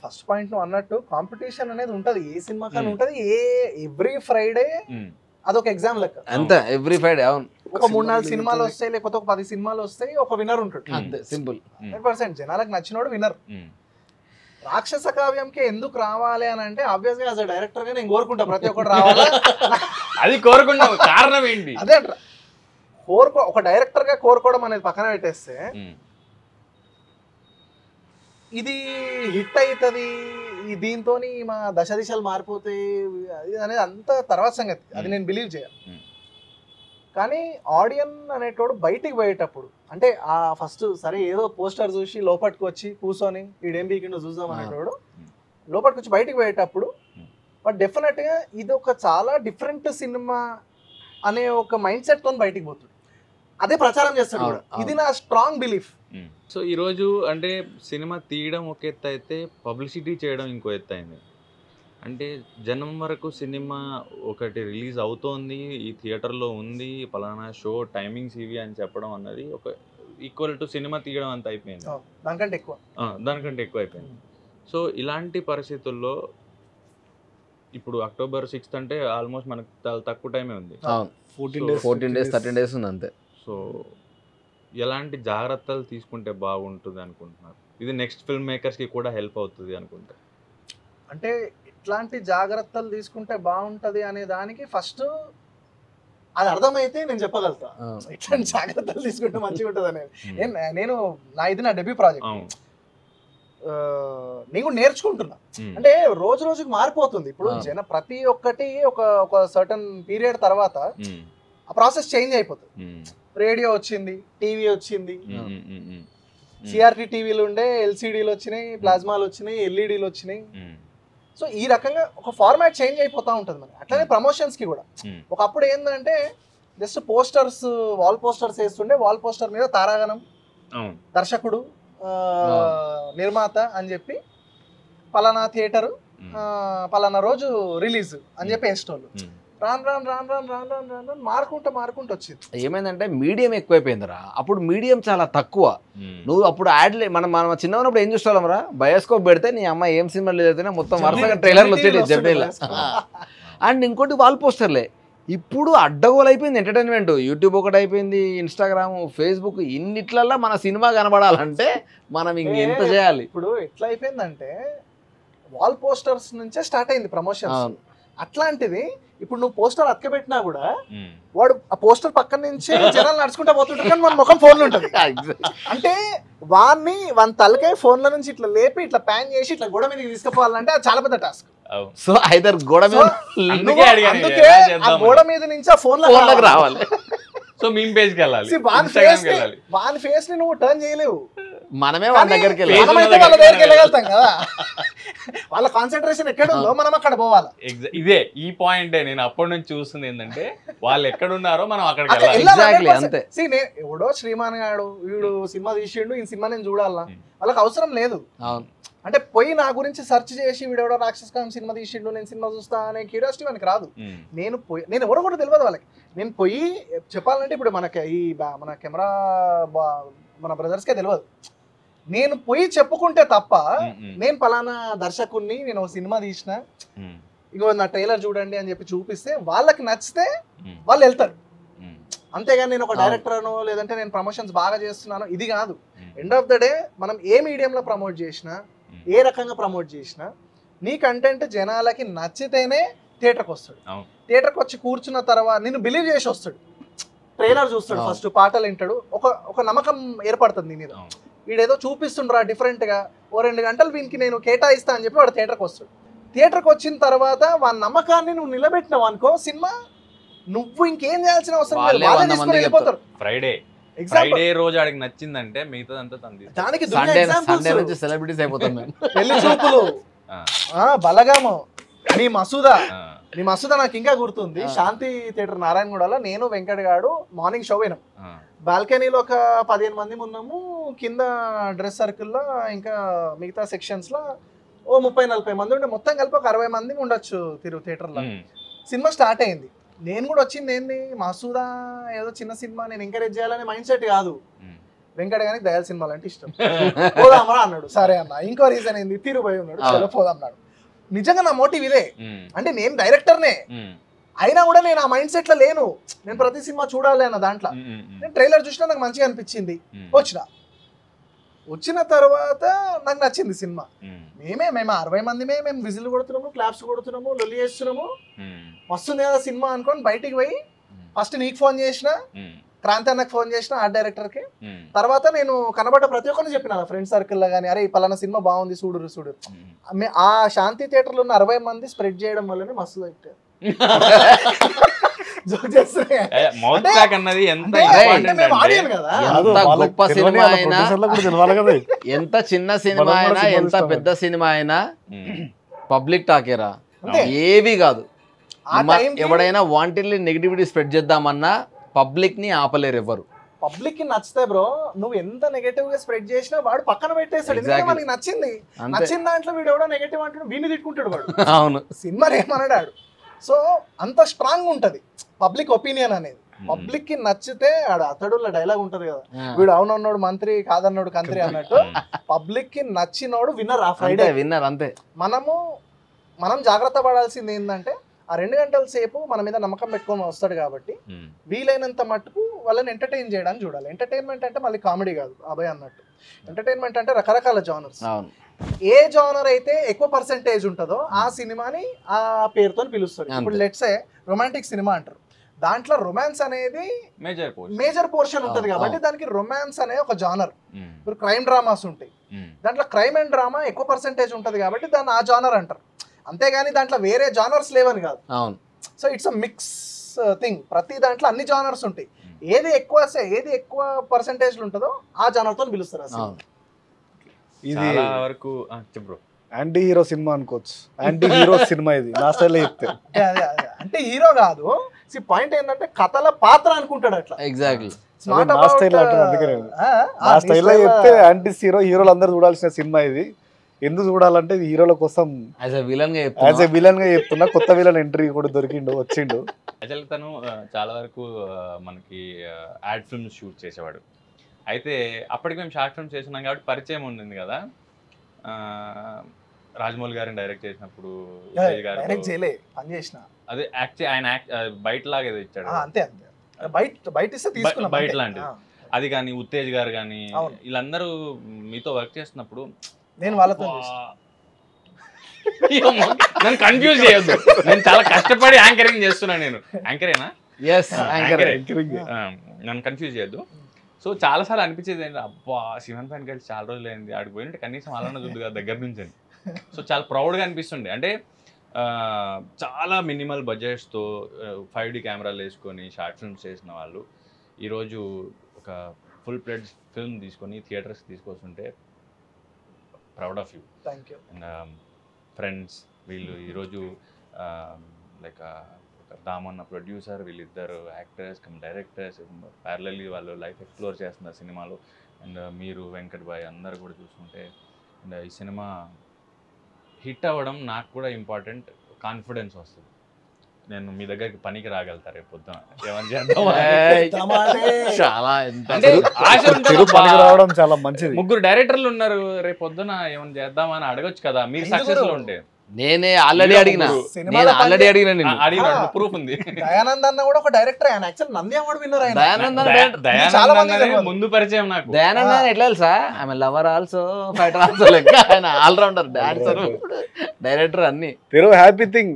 ఫస్ట్ పాయింట్ నువ్వు అన్నట్టు కాంపిటీషన్ అనేది ఉంటుంది, ఏ సినిమా కానీ ఉంటుంది. ఎవ్రీ ఫ్రైడే అదొక ఎగ్జామ్ లెక్క. అంతే, ఎవ్రీ ఫ్రైడే. అవును, ఒక 3-4 సినిమాలు వస్తాయి, లేకపోతే ఒక 10 సినిమాలు వస్తాయి, ఒక విన్నర్ ఉంటాడు. అంతే, సింపుల్. 100% జనాలకు నచ్చినోడు విన్నర్. రాక్షస కావ్యంకి ఎందుకు రావాలి అని అంటే, ఆబ్వియస్ గా యాజ్ అ డైరెక్టర్ గా నేను కోరుకుంటా ప్రతి ఒక్కటి రావాలి. అది కోరుకుంటా, కారణం ఏంటి? అదే ఒక డైరెక్టర్ గా కోరుకోవడం అనేది పక్కన పెట్టేస్తే, ఇది హిట్ అవుతుంది, దీంతో మా దశ దిశలు మారిపోతాయి అనేది అంత తర్వాత సంగతి, అది నేను బిలీవ్ చేయాలి. కానీ ఆడియన్ అనేటోడు బయటికి పోయేటప్పుడు, అంటే ఆ ఫస్ట్ సరే ఏదో పోస్టర్ చూసి లోపలికి వచ్చి కూర్చొని ఈడేం బీకిండో చూద్దాం అనేటోడు లోపలికి వచ్చి బయటికి పోయేటప్పుడు, బట్ డెఫినెట్గా ఇది ఒక చాలా డిఫరెంట్ సినిమా అనే ఒక మైండ్ సెట్ తో బయటికి పోతాడు. అదే ప్రచారం చేస్తాడు కూడా. ఇది నా స్ట్రాంగ్ బిలీఫ్. సో ఈరోజు అంటే సినిమా తీయడం ఒక ఎత్తు అయితే పబ్లిసిటీ చేయడం ఇంకో ఎత్తు అయింది. అంటే జనం వరకు సినిమా ఒకటి రిలీజ్ అవుతోంది, ఈ థియేటర్లో ఉంది, పలానా షో టైమింగ్స్ ఇవి అని చెప్పడం అన్నది ఒక ఈక్వల్ టు సినిమా తీయడం అంత అయిపోయింది, దానికంటే ఎక్కువ అయిపోయింది. సో ఇలాంటి పరిస్థితుల్లో ఇప్పుడు October 6th అంటే ఆల్మోస్ట్ మనకు తక్కువ టైమే ఉంది, 14 days 13 days ఉంది అంతే. సో ఎలాంటి జాగ్రత్తలు తీసుకుంటే బాగుంటుంది అనుకుంటున్నారు? ఇది నెక్స్ట్ ఫిల్మ్ మేకర్స్కి కూడా హెల్ప్ అవుతుంది అనుకుంటా. అంటే ఇట్లాంటి జాగ్రత్తలు తీసుకుంటే బాగుంటుంది అనే దానికి ఫస్ట్ అది అర్థమైతే నేను చెప్పగలుగుతా ఇట్లాంటి జాగ్రత్తలు తీసుకుంటే మంచిగా ఉంటుంది అనేది. నేను నా డెబ్యూ ప్రాజెక్ట్ నేను కూడా నేర్చుకుంటున్నా. అంటే రోజు రోజుకి మారిపోతుంది. ఇప్పుడు ప్రతి ఒక్కటి ఒక సర్టన్ పీరియడ్ తర్వాత ఆ ప్రాసెస్ చేంజ్ అయిపోతుంది. రేడియో వచ్చింది, టీవీ వచ్చింది, సిఆర్టీ టీవీలు ఉండే, ఎల్సిడీలు వచ్చినాయి, ప్లాస్మాలు వచ్చినాయి, ఎల్ఈడీలు వచ్చినాయి. సో ఈ రకంగా ఒక ఫార్మాట్ చేంజ్ అయిపోతూ ఉంటుంది మనకి. అట్లనే ప్రమోషన్స్కి కూడా ఒకప్పుడు ఏంటంటే జస్ట్ పోస్టర్స్, వాల్ పోస్టర్స్ వేస్తుండే, వాల్ పోస్టర్ మీద తారాగణం, దర్శకుడు, నిర్మాత అని చెప్పి పలానా థియేటరు పలానా రోజు రిలీజ్ అని చెప్పి వేసేటోళ్ళు. రాను రాను రాను రాను రాను రాను రాను మారుకుంటూ వచ్చింది. ఏమైందంటే మీడియం ఎక్కువైపోయిందిరా. అప్పుడు మీడియం చాలా తక్కువ. నువ్వు అప్పుడు యాడ్లే మనం చిన్న ఉన్నప్పుడు ఏం చూస్తాం రా, బయోస్కోప్ పెడితే నీ అమ్మ ఏం సినిమా లేదైతే మొత్తం వరుసగా ట్రైలర్లు వచ్చేది జర్నీలో. అండ్ ఇంకోటి వాల్ పోస్టర్లే. ఇప్పుడు అడ్డగోలు అయిపోయింది ఎంటర్టైన్మెంట్. యూట్యూబ్ ఒకటి అయిపోయింది, ఇన్స్టాగ్రామ్, ఫేస్బుక్, ఇన్నిట్లల్లో మన సినిమా కనబడాలంటే మనం ఇంకెంత చేయాలి. ఇప్పుడు ఎట్లా అయిపోయిందంటే వాల్ పోస్టర్స్ నుంచే స్టార్ట్ అయింది ప్రమోషన్. అట్లాంటిది ఇప్పుడు నువ్వు పోస్టర్ అతకబెట్టినా కూడా వాడు ఆ పోస్టర్ పక్కన నుంచి జనాలు నడుచుకుంటా పోతుంటారు, కానీ మన ముఖం ఫోన్లో ఉంటుంది. అంటే వాడిని తలకాయ ఫోన్ల నుంచి ఇట్లా లేపి ఇట్లా ప్యాన్ చేసి ఇట్లా గోడ మీదకి తీసుకుపోవాలంటే అది చాలా పెద్ద టాస్క్. సో ఐదర్ గోడ మీద, అందుకే ఆ గోడ మీద నుంచి ఆ ఫోన్లోకి రావాలి. సో మీమ్ పేజ్కి వెళ్ళాలి, వాని ఫేస్ ని నువ్వు టర్న్ చేయలేవు. మనమే వాళ్ళ దగ్గరికి వెళ్ళగలుగుతాం కదా. వాళ్ళ కాన్సన్ట్రేషన్ ఎక్కడ ఉందో మనం అక్కడ పోవాలి. ఇదే ఈ పాయింట్ నేను అప్పటి నుంచి చూస్తుంది ఏంటంటే వాళ్ళు ఎక్కడున్నారో మనం అక్కడికి వెళ్ళాలి. అంతే. ఎవడో శ్రీమాన్ గాడు వీడు సినిమా తీసిండు, ఈ సినిమా నేను చూడాలా, వాళ్ళకి అవసరం లేదు. అంటే పోయి నా గురించి సెర్చ్ చేసి వీడెవడో రాక్షస్ కామ్ సినిమా తీసిండు నేను సినిమా చూస్తా అనే క్యూరియాసిటీ మనకి రాదు. నేను ఎవడో కూడా తెలియదు వాళ్ళకి. నేను పోయి చెప్పాలంటే ఇప్పుడు మన కెమెరా మన బ్రదర్స్కే తెలియదు. నేను పోయి చెప్పుకుంటే తప్ప నేను పలానా దర్శకుడిని, నేను సినిమా తీసిన, ఇగో నా ట్రైలర్ చూడండి అని చెప్పి చూపిస్తే వాళ్ళకి నచ్చితే వాళ్ళు వెళ్తారు. అంతేగాని నేను ఒక డైరెక్టర్ అనో లేదంటే నేను ప్రమోషన్స్ బాగా చేస్తున్నాను ఇది కాదు. ఎండ్ ఆఫ్ ద డే మనం ఏ మీడియంలో ప్రమోట్ చేసినా, ఏ రకంగా ప్రమోట్ చేసినా నీ కంటెంట్ జనాలకి నచ్చితేనే థియేటర్కి వస్తాడు. థియేటర్కి వచ్చి కూర్చున్న తర్వాత నిన్ను బిలీవ్ చేసి వస్తాడు. ట్రైలర్ చూస్తాడు, ఫస్ట్ పాటలు వింటాడు, ఒక నమ్మకం ఏర్పడుతుంది నీ మీద. వీడేదో చూపిస్తుండ్రా డిఫరెంట్గా, ఓ 2 గంటలు వీనికి నేను కేటాయిస్తా అని చెప్పి వాడు థియేటర్కి వస్తాడు. థియేటర్కి వచ్చిన తర్వాత వాడి నమ్మకాన్ని నువ్వు నిలబెట్టినావు అనుకో, సినిమా నువ్వు ఇంకేం చేయాల్సిన అవసరం లేదు, వెళ్ళిపోతారు. ఫ్రైడే రోజు ఆడికి నచ్చిందంటే మిగతాదంతా దానికి సెలబ్రిటీస్ అయిపోతాం. పెళ్లి చూపులు, బలగాము, నీ మసూదా నాకు ఇంకా గుర్తుంది. శాంతి థియేటర్ నారాయణగూడలో నేను వెంకట్ గాడు మార్నింగ్ షో పోయినాం. బాల్కనీలో ఒక 15 మంది ఉన్నాము, కింద డ్రెస్ సర్కిల్లో ఇంకా మిగతా సెక్షన్స్లో ఓ 30-40 మంది ఉండే, మొత్తం కలిపి ఒక 60 మంది ఉండొచ్చు థియేటర్లో. సినిమా స్టార్ట్ అయింది. నేను కూడా వచ్చింది ఏంది, మసూదా ఏదో చిన్న సినిమా నేను ఎంకరేజ్ చేయాలనే మైండ్ సెట్ కాదు. వెంకట గారికి దయాల సినిమాలు అంటే ఇష్టం, పోదామరా అన్నాడు. సరే అన్న. ఇంకో రీజన్ ఏంది, తీరుపోయి ఉన్నాడు, చలో పోదాం అన్నాడు. నిజంగా నా మోటివ్ ఇదే. అంటే నేను డైరెక్టర్నే అయినా కూడా నేను ఆ మైండ్ సెట్ లో లేను. నేను ప్రతి సినిమా చూడాలి అన్న దాంట్లో. నేను ట్రైలర్ చూసినా నాకు మంచిగా అనిపించింది, వచ్చిన తర్వాత నాకు నచ్చింది సినిమా. మేము 60 మంది మేము విజిల్ కొడుతున్నాము, క్లాప్స్ కొడుతున్నాము, లొల్లి చేస్తున్నాము, వస్తుంది కదా సినిమా అనుకోని బయటికి పోయి ఫస్ట్ నీకు ఫోన్ చేసిన, క్రాంతి అన్నకు ఫోన్ చేసిన, ఆర్ట్ డైరెక్టర్కి. తర్వాత నేను కనబడ్డ ప్రతి ఒక్కరిని చెప్పిన ఫ్రెండ్ సర్కిల్లో కానీ, అరే ఈ పలానా సినిమా బాగుంది చూడు. ఆ శాంతి థియేటర్లో ఉన్న 60 మంది స్ప్రెడ్ చేయడం వల్లనే మస్తు పెట్టారు. గొప్ప సినిమా అయినా, ఎంత చిన్న సినిమా అయినా, ఎంత పెద్ద సినిమా అయినా పబ్లిక్ టాకేరా, ఏవి కాదు. ఎవడైనా వాంటెడ్లీ నెగిటివిటీ స్ప్రెడ్ చేద్దామన్నా పబ్లిక్ ని ఆపలేరు ఎవరు. పబ్లిక్ కి నచ్చితే బ్రో నువ్వు ఎంత నెగటివ్ గా స్ప్రెడ్ చేసినా వాడు పక్కన పెట్టేస్తాడు, ఎందుకంటే మనకి నచ్చింది. నచ్చిన దాంట్లో వీడు ఎవడో నెగటివ్ అంటాడు, వీడిని తిట్టుకుంటాడు వాడు. అవును, సినిమా ఏమన్నాడు. సో అంత స్ట్రాంగ్ ఉంటది పబ్లిక్ ఒపీనియన్ అనేది. పబ్లిక్ కి నచ్చితే అతడు డైలాగ్ ఉంటది కదా, వీడు అవునన్నాడు మంత్రి కాదన్నాడు కంత్రి అన్నట్టు. పబ్లిక్ కి నచ్చినోడు విన్నర్ ఆ ఫ్రైడే విన్నర్ అంతే. మనం జాగ్రత్త పడాల్సింది ఏంటంటే ఆ 2 గంటల సేపు మన మీద నమ్మకం పెట్టుకొని వస్తాడు కాబట్టి వీలైనంత మట్టుకు వాళ్ళని ఎంటర్టైన్ చేయడానికి చూడాలి. ఎంటర్టైన్మెంట్ అంటే మళ్ళీ కామెడీ కాదు అభయ్ అన్నట్టు. ఎంటర్టైన్మెంట్ అంటే రకరకాల జానర్స్. ఏ జానర్ అయితే ఎక్కువ పర్సెంటేజ్ ఉంటుందో ఆ సినిమాని ఆ పేరుతో పిలుస్తారు. ఇప్పుడు లెట్స్ ఏ రొమాంటిక్ సినిమా అంటారు, దాంట్లో రొమాన్స్ అనేది మేజర్ పోర్షన్ ఉంటది కాబట్టి దానికి రొమాన్స్ అనే ఒక జానర్. ఇప్పుడు క్రైమ్ డ్రామాస్ ఉంటాయి, దాంట్లో క్రైమ్ అండ్ డ్రామా ఎక్కువ పర్సెంటేజ్ ఉంటది కాబట్టి దాన్ని ఆ జానర్ అంటారు. అంతేగాని దాంట్లో వేరే జానర్స్ లేవని కాదు. So it's a mix thing. ప్రతి దాంట్లో అన్ని జానర్స్ ఉంటాయి, ఏది ఎక్కువ పర్సెంటేజ్ ఉంటుందో ఆ జానర్ తో పిలుస్తారు అసలు. ఇది వరకు యాంటీ హీరో సినిమా అనుకోవచ్చు, యాంటీ హీరో సినిమా ఇది నా స్టైల్లో చెప్తే. అంటే హీరో కాదు, పాయింట్ ఏంటంటే కథల పాత్ర అనుకుంటాడు అట్లా. ఎగ్జాక్ట్లీ నా స్టైల్ అందుకనే నా స్టైల్లో చెప్తే యాంటీ హీరోలు అందరూ చూడాల్సిన సినిమా ఇది. ఎందుకు చూడాలంటే హీరోల కోసం యాజ్ ఎ విలన్ గా చెప్తున్నా. కొత్త విలన్ ఎంట్రీ కూడా వచ్చిండు. యాక్చువల్గా తను చాలా వరకు మనకి యాడ్ ఫిల్మ్స్ షూట్ చేసేవాడు. అయితే అప్పటికి మేము షార్ట్ ఫిల్మ్స్ చేస్తున్నాం కాబట్టి పరిచయం ఉంటుంది కదా. రాజమౌళి గారిని డైరెక్ట్ చేసినప్పుడు అదే ఆయన బయట లాగా ఏదో ఇచ్చాడు, బయట లాంటిది. అది కానీ ఉత్తేజ్ గారు కానీ వీళ్ళందరూ మీతో వర్క్ చేస్తున్నప్పుడు నేను వాళ్ళతో నన్ను కన్ఫ్యూజ్ చేయొద్దు, నేను చాలా కష్టపడి యాంకరింగ్ చేస్తున్నా. నేను యాంకరేనా? నన్ను కన్ఫ్యూజ్ చేయొద్దు. సో చాలాసార్లు అనిపించేది ఏంటి, అబ్బా శివన్ పైన కలిసి చాలా రోజులు అయింది, ఆడికి పోయినట్టు కనీసం అలానే చూద్దు కదా దగ్గర నుంచి అని. సో చాలా ప్రౌడ్గా అనిపిస్తుండే. అంటే చాలా మినిమల్ బడ్జెట్స్తో 5D కెమెరాలు వేసుకొని షార్ట్ ఫిల్మ్స్ చేసిన వాళ్ళు ఈరోజు ఒక ఫుల్ ప్లేట్ ఫిల్మ్ తీసుకొని థియేటర్స్కి తీసుకొస్తుంటే proud of you. Thank you. And friends వీళ్ళు ఈరోజు లైక్ దామన్న ప్రొడ్యూసర్, వీళ్ళిద్దరు యాక్టర్స్ కమ్ డైరెక్టర్స్, ప్యారలల్లీ వాళ్ళు లైఫ్ ఎక్స్ప్లోర్ చేస్తున్నారు సినిమాలో. అండ్ మీరు వెంకట్ బాయ్ అందరు కూడా చూస్తుంటే అండ్ ఈ సినిమా హిట్ అవ్వడం నాకు కూడా ఇంపార్టెంట్. కాన్ఫిడెన్స్ వస్తుంది, నేను మీ దగ్గరికి పనికి రాగలుగుతా రేపు పొద్దున ఏమని చేద్దాం అంటే ఆశ రావడం చాలా మంచిది. 3 డైరెక్టర్లు ఉన్నారు, రేపు పొద్దున ఏమని చేద్దామా అని అడగొచ్చు కదా మీరు సక్సెస్ లో ఉంటే. నేనే ఆల్రెడీ అడిగిన ప్రూఫ్ ఉంది. దయానంద్ అన్న కూడా ఒక డైరెక్టర్, ఆయన actual Nandi award winner. Dayanand ముందు పరిచయం నాకు. దయానంద్ ఎట్లా తెలుసా, ఆమె లవర్ ఆల్సో ఫైటర్ ఆల్సో లెక్క, ఆయన ఆల్రౌండర్, డాన్సర్, డైరెక్టర్ అన్ని. హ్యాపీ థింగ్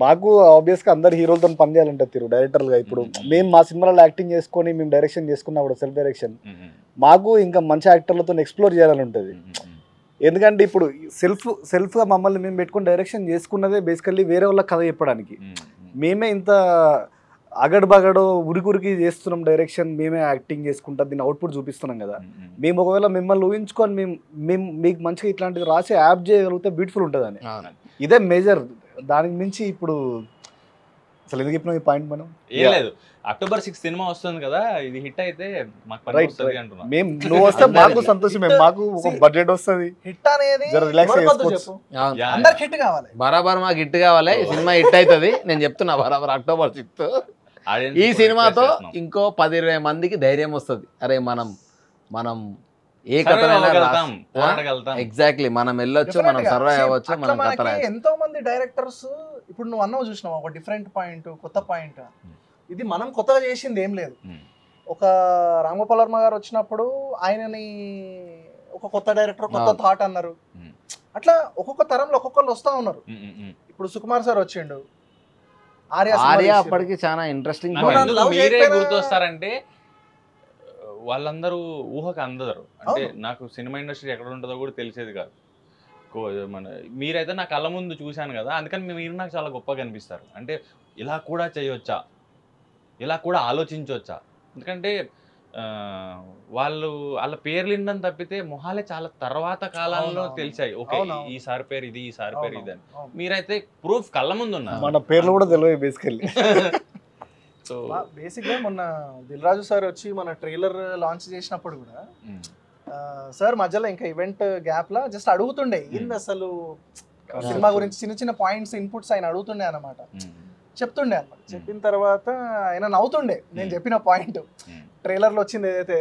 మాకు ఆబ్వియస్ గా అందరు హీరోలతో పని చేయాలంటే డైరెక్టర్ గా. ఇప్పుడు మేము మా సినిమాలో యాక్టింగ్ చేసుకొని మేము డైరెక్షన్ చేసుకున్నప్పుడు సెల్ఫ్ డైరెక్షన్ మాకు ఇంకా మంచి యాక్టర్లతో ఎక్స్ప్లోర్ చేయాలని ఉంటుంది. ఎందుకంటే ఇప్పుడు సెల్ఫ్గా మమ్మల్ని మేము పెట్టుకుని డైరెక్షన్ చేసుకున్నదే బేసికల్లీ వేరే వాళ్ళకి కథ చెప్పడానికి. మేమే ఇంత అగడ్బగడో ఉరికి చేస్తున్నాం డైరెక్షన్, మేమే యాక్టింగ్ చేసుకుంటాం, దీన్ని అవుట్పుట్ చూపిస్తున్నాం కదా. మేము ఒకవేళ మిమ్మల్ని ఊహించుకొని మేము మీకు మంచిగా ఇట్లాంటిది రాసి యాప్ చేయగలిగితే బ్యూటిఫుల్ ఉంటుంది అని. ఇదే మేజర్. దానికి మించి ఇప్పుడు అసలు ఎందుకు చెప్పిన ఈ పాయింట్ మనం ఏం లేదు. October 6 సినిమా వస్తుంది కదా, ఇది హిట్ అయితే మాకు పని వస్తుంది అంటున్నా. నువ్వు వస్తే మాకు సంతోషమే, మాకు ఒక బడ్జెట్ వస్తుంది. హిట్ అనేది అందరికి హిట్ కావాలి, బరాబర్ మాకు హిట్ కావాలి. ఈ సినిమా హిట్ అవుతుంది, నేను చెప్తున్నా. బరాబర్ October 6 ఈ సినిమాతో ఇంకో 10-20 మందికి ధైర్యం వస్తుంది. అరే మనం ఏ కథనైనా ఎగ్జాక్ట్లీ మనం వెళ్ళొచ్చు, మనం సర్వైవ్ అవ్వచ్చు, మనం కథ. ఎంతో మంది డైరెక్టర్స్ ఇప్పుడు నువ్వు అన్నావు చూసినావు ఒక డిఫరెంట్ పాయింట్, కొత్త పాయింట్. ఇది మనం కొత్తగా చేసింది ఏం లేదు. ఒక రామగోపాల్ వర్మ గారు వచ్చినప్పుడు ఆయనని ఒక కొత్త డైరెక్టర్, కొత్త థాట్ అన్నారు. అట్లా ఒక్కొక్క తరంలో ఒక్కొక్కరు వస్తా ఉన్నారు. ఇప్పుడు సుకుమార్ సార్ వచ్చిండు, ఆర్య అప్పటికి చాలా ఇంట్రెస్టింగ్. మీరే గుర్తొస్తారంటే వాళ్ళందరూ ఊహకు అందరు. అంటే నాకు సినిమా ఇండస్ట్రీ ఎక్కడ ఉంటుందో కూడా తెలిసేది కాదు. మీరైతే నా కళ్ళ ముందు చూశాను కదా, అందుకని మీరు నాకు చాలా గొప్పగా కనిపిస్తారు. అంటే ఇలా కూడా చేయొచ్చా, ఇలా కూడా ఆలోచించవచ్చా. ఎందుకంటే వాళ్ళ పేర్లు వినడం తప్పితే మొహాలే చాలా తర్వాత కాలంలో తెలిసాయి. ఓకే ఈ సార్ పేరు ఇది, ఈ సార్ పేరు ఇది అని. మీరైతే ప్రూఫ్ కళ్ళ ముందు ఉన్నారు. మన పేర్లు కూడా తెలియదు బేసికల్లీ. సో బేసిక్గా మొన్న దిల్ రాజు సార్ వచ్చి మన ట్రైలర్ లాంచ్ చేసినప్పుడు కూడా సార్ మధ్యలో ఇంకా ఈవెంట్ గ్యాప్ లా జస్ట్ అడుగుతుండే ఏంది అసలు సినిమా గురించి చిన్న చిన్న పాయింట్స్ ఇన్పుట్స్ ఆయన అడుగుతుండే అనమాట, చెప్తుండే అనమాట. చెప్పిన తర్వాత ఆయన నవ్వుతుండే నేను చెప్పిన పాయింట్. ట్రైలర్లో వచ్చింది ఏదైతే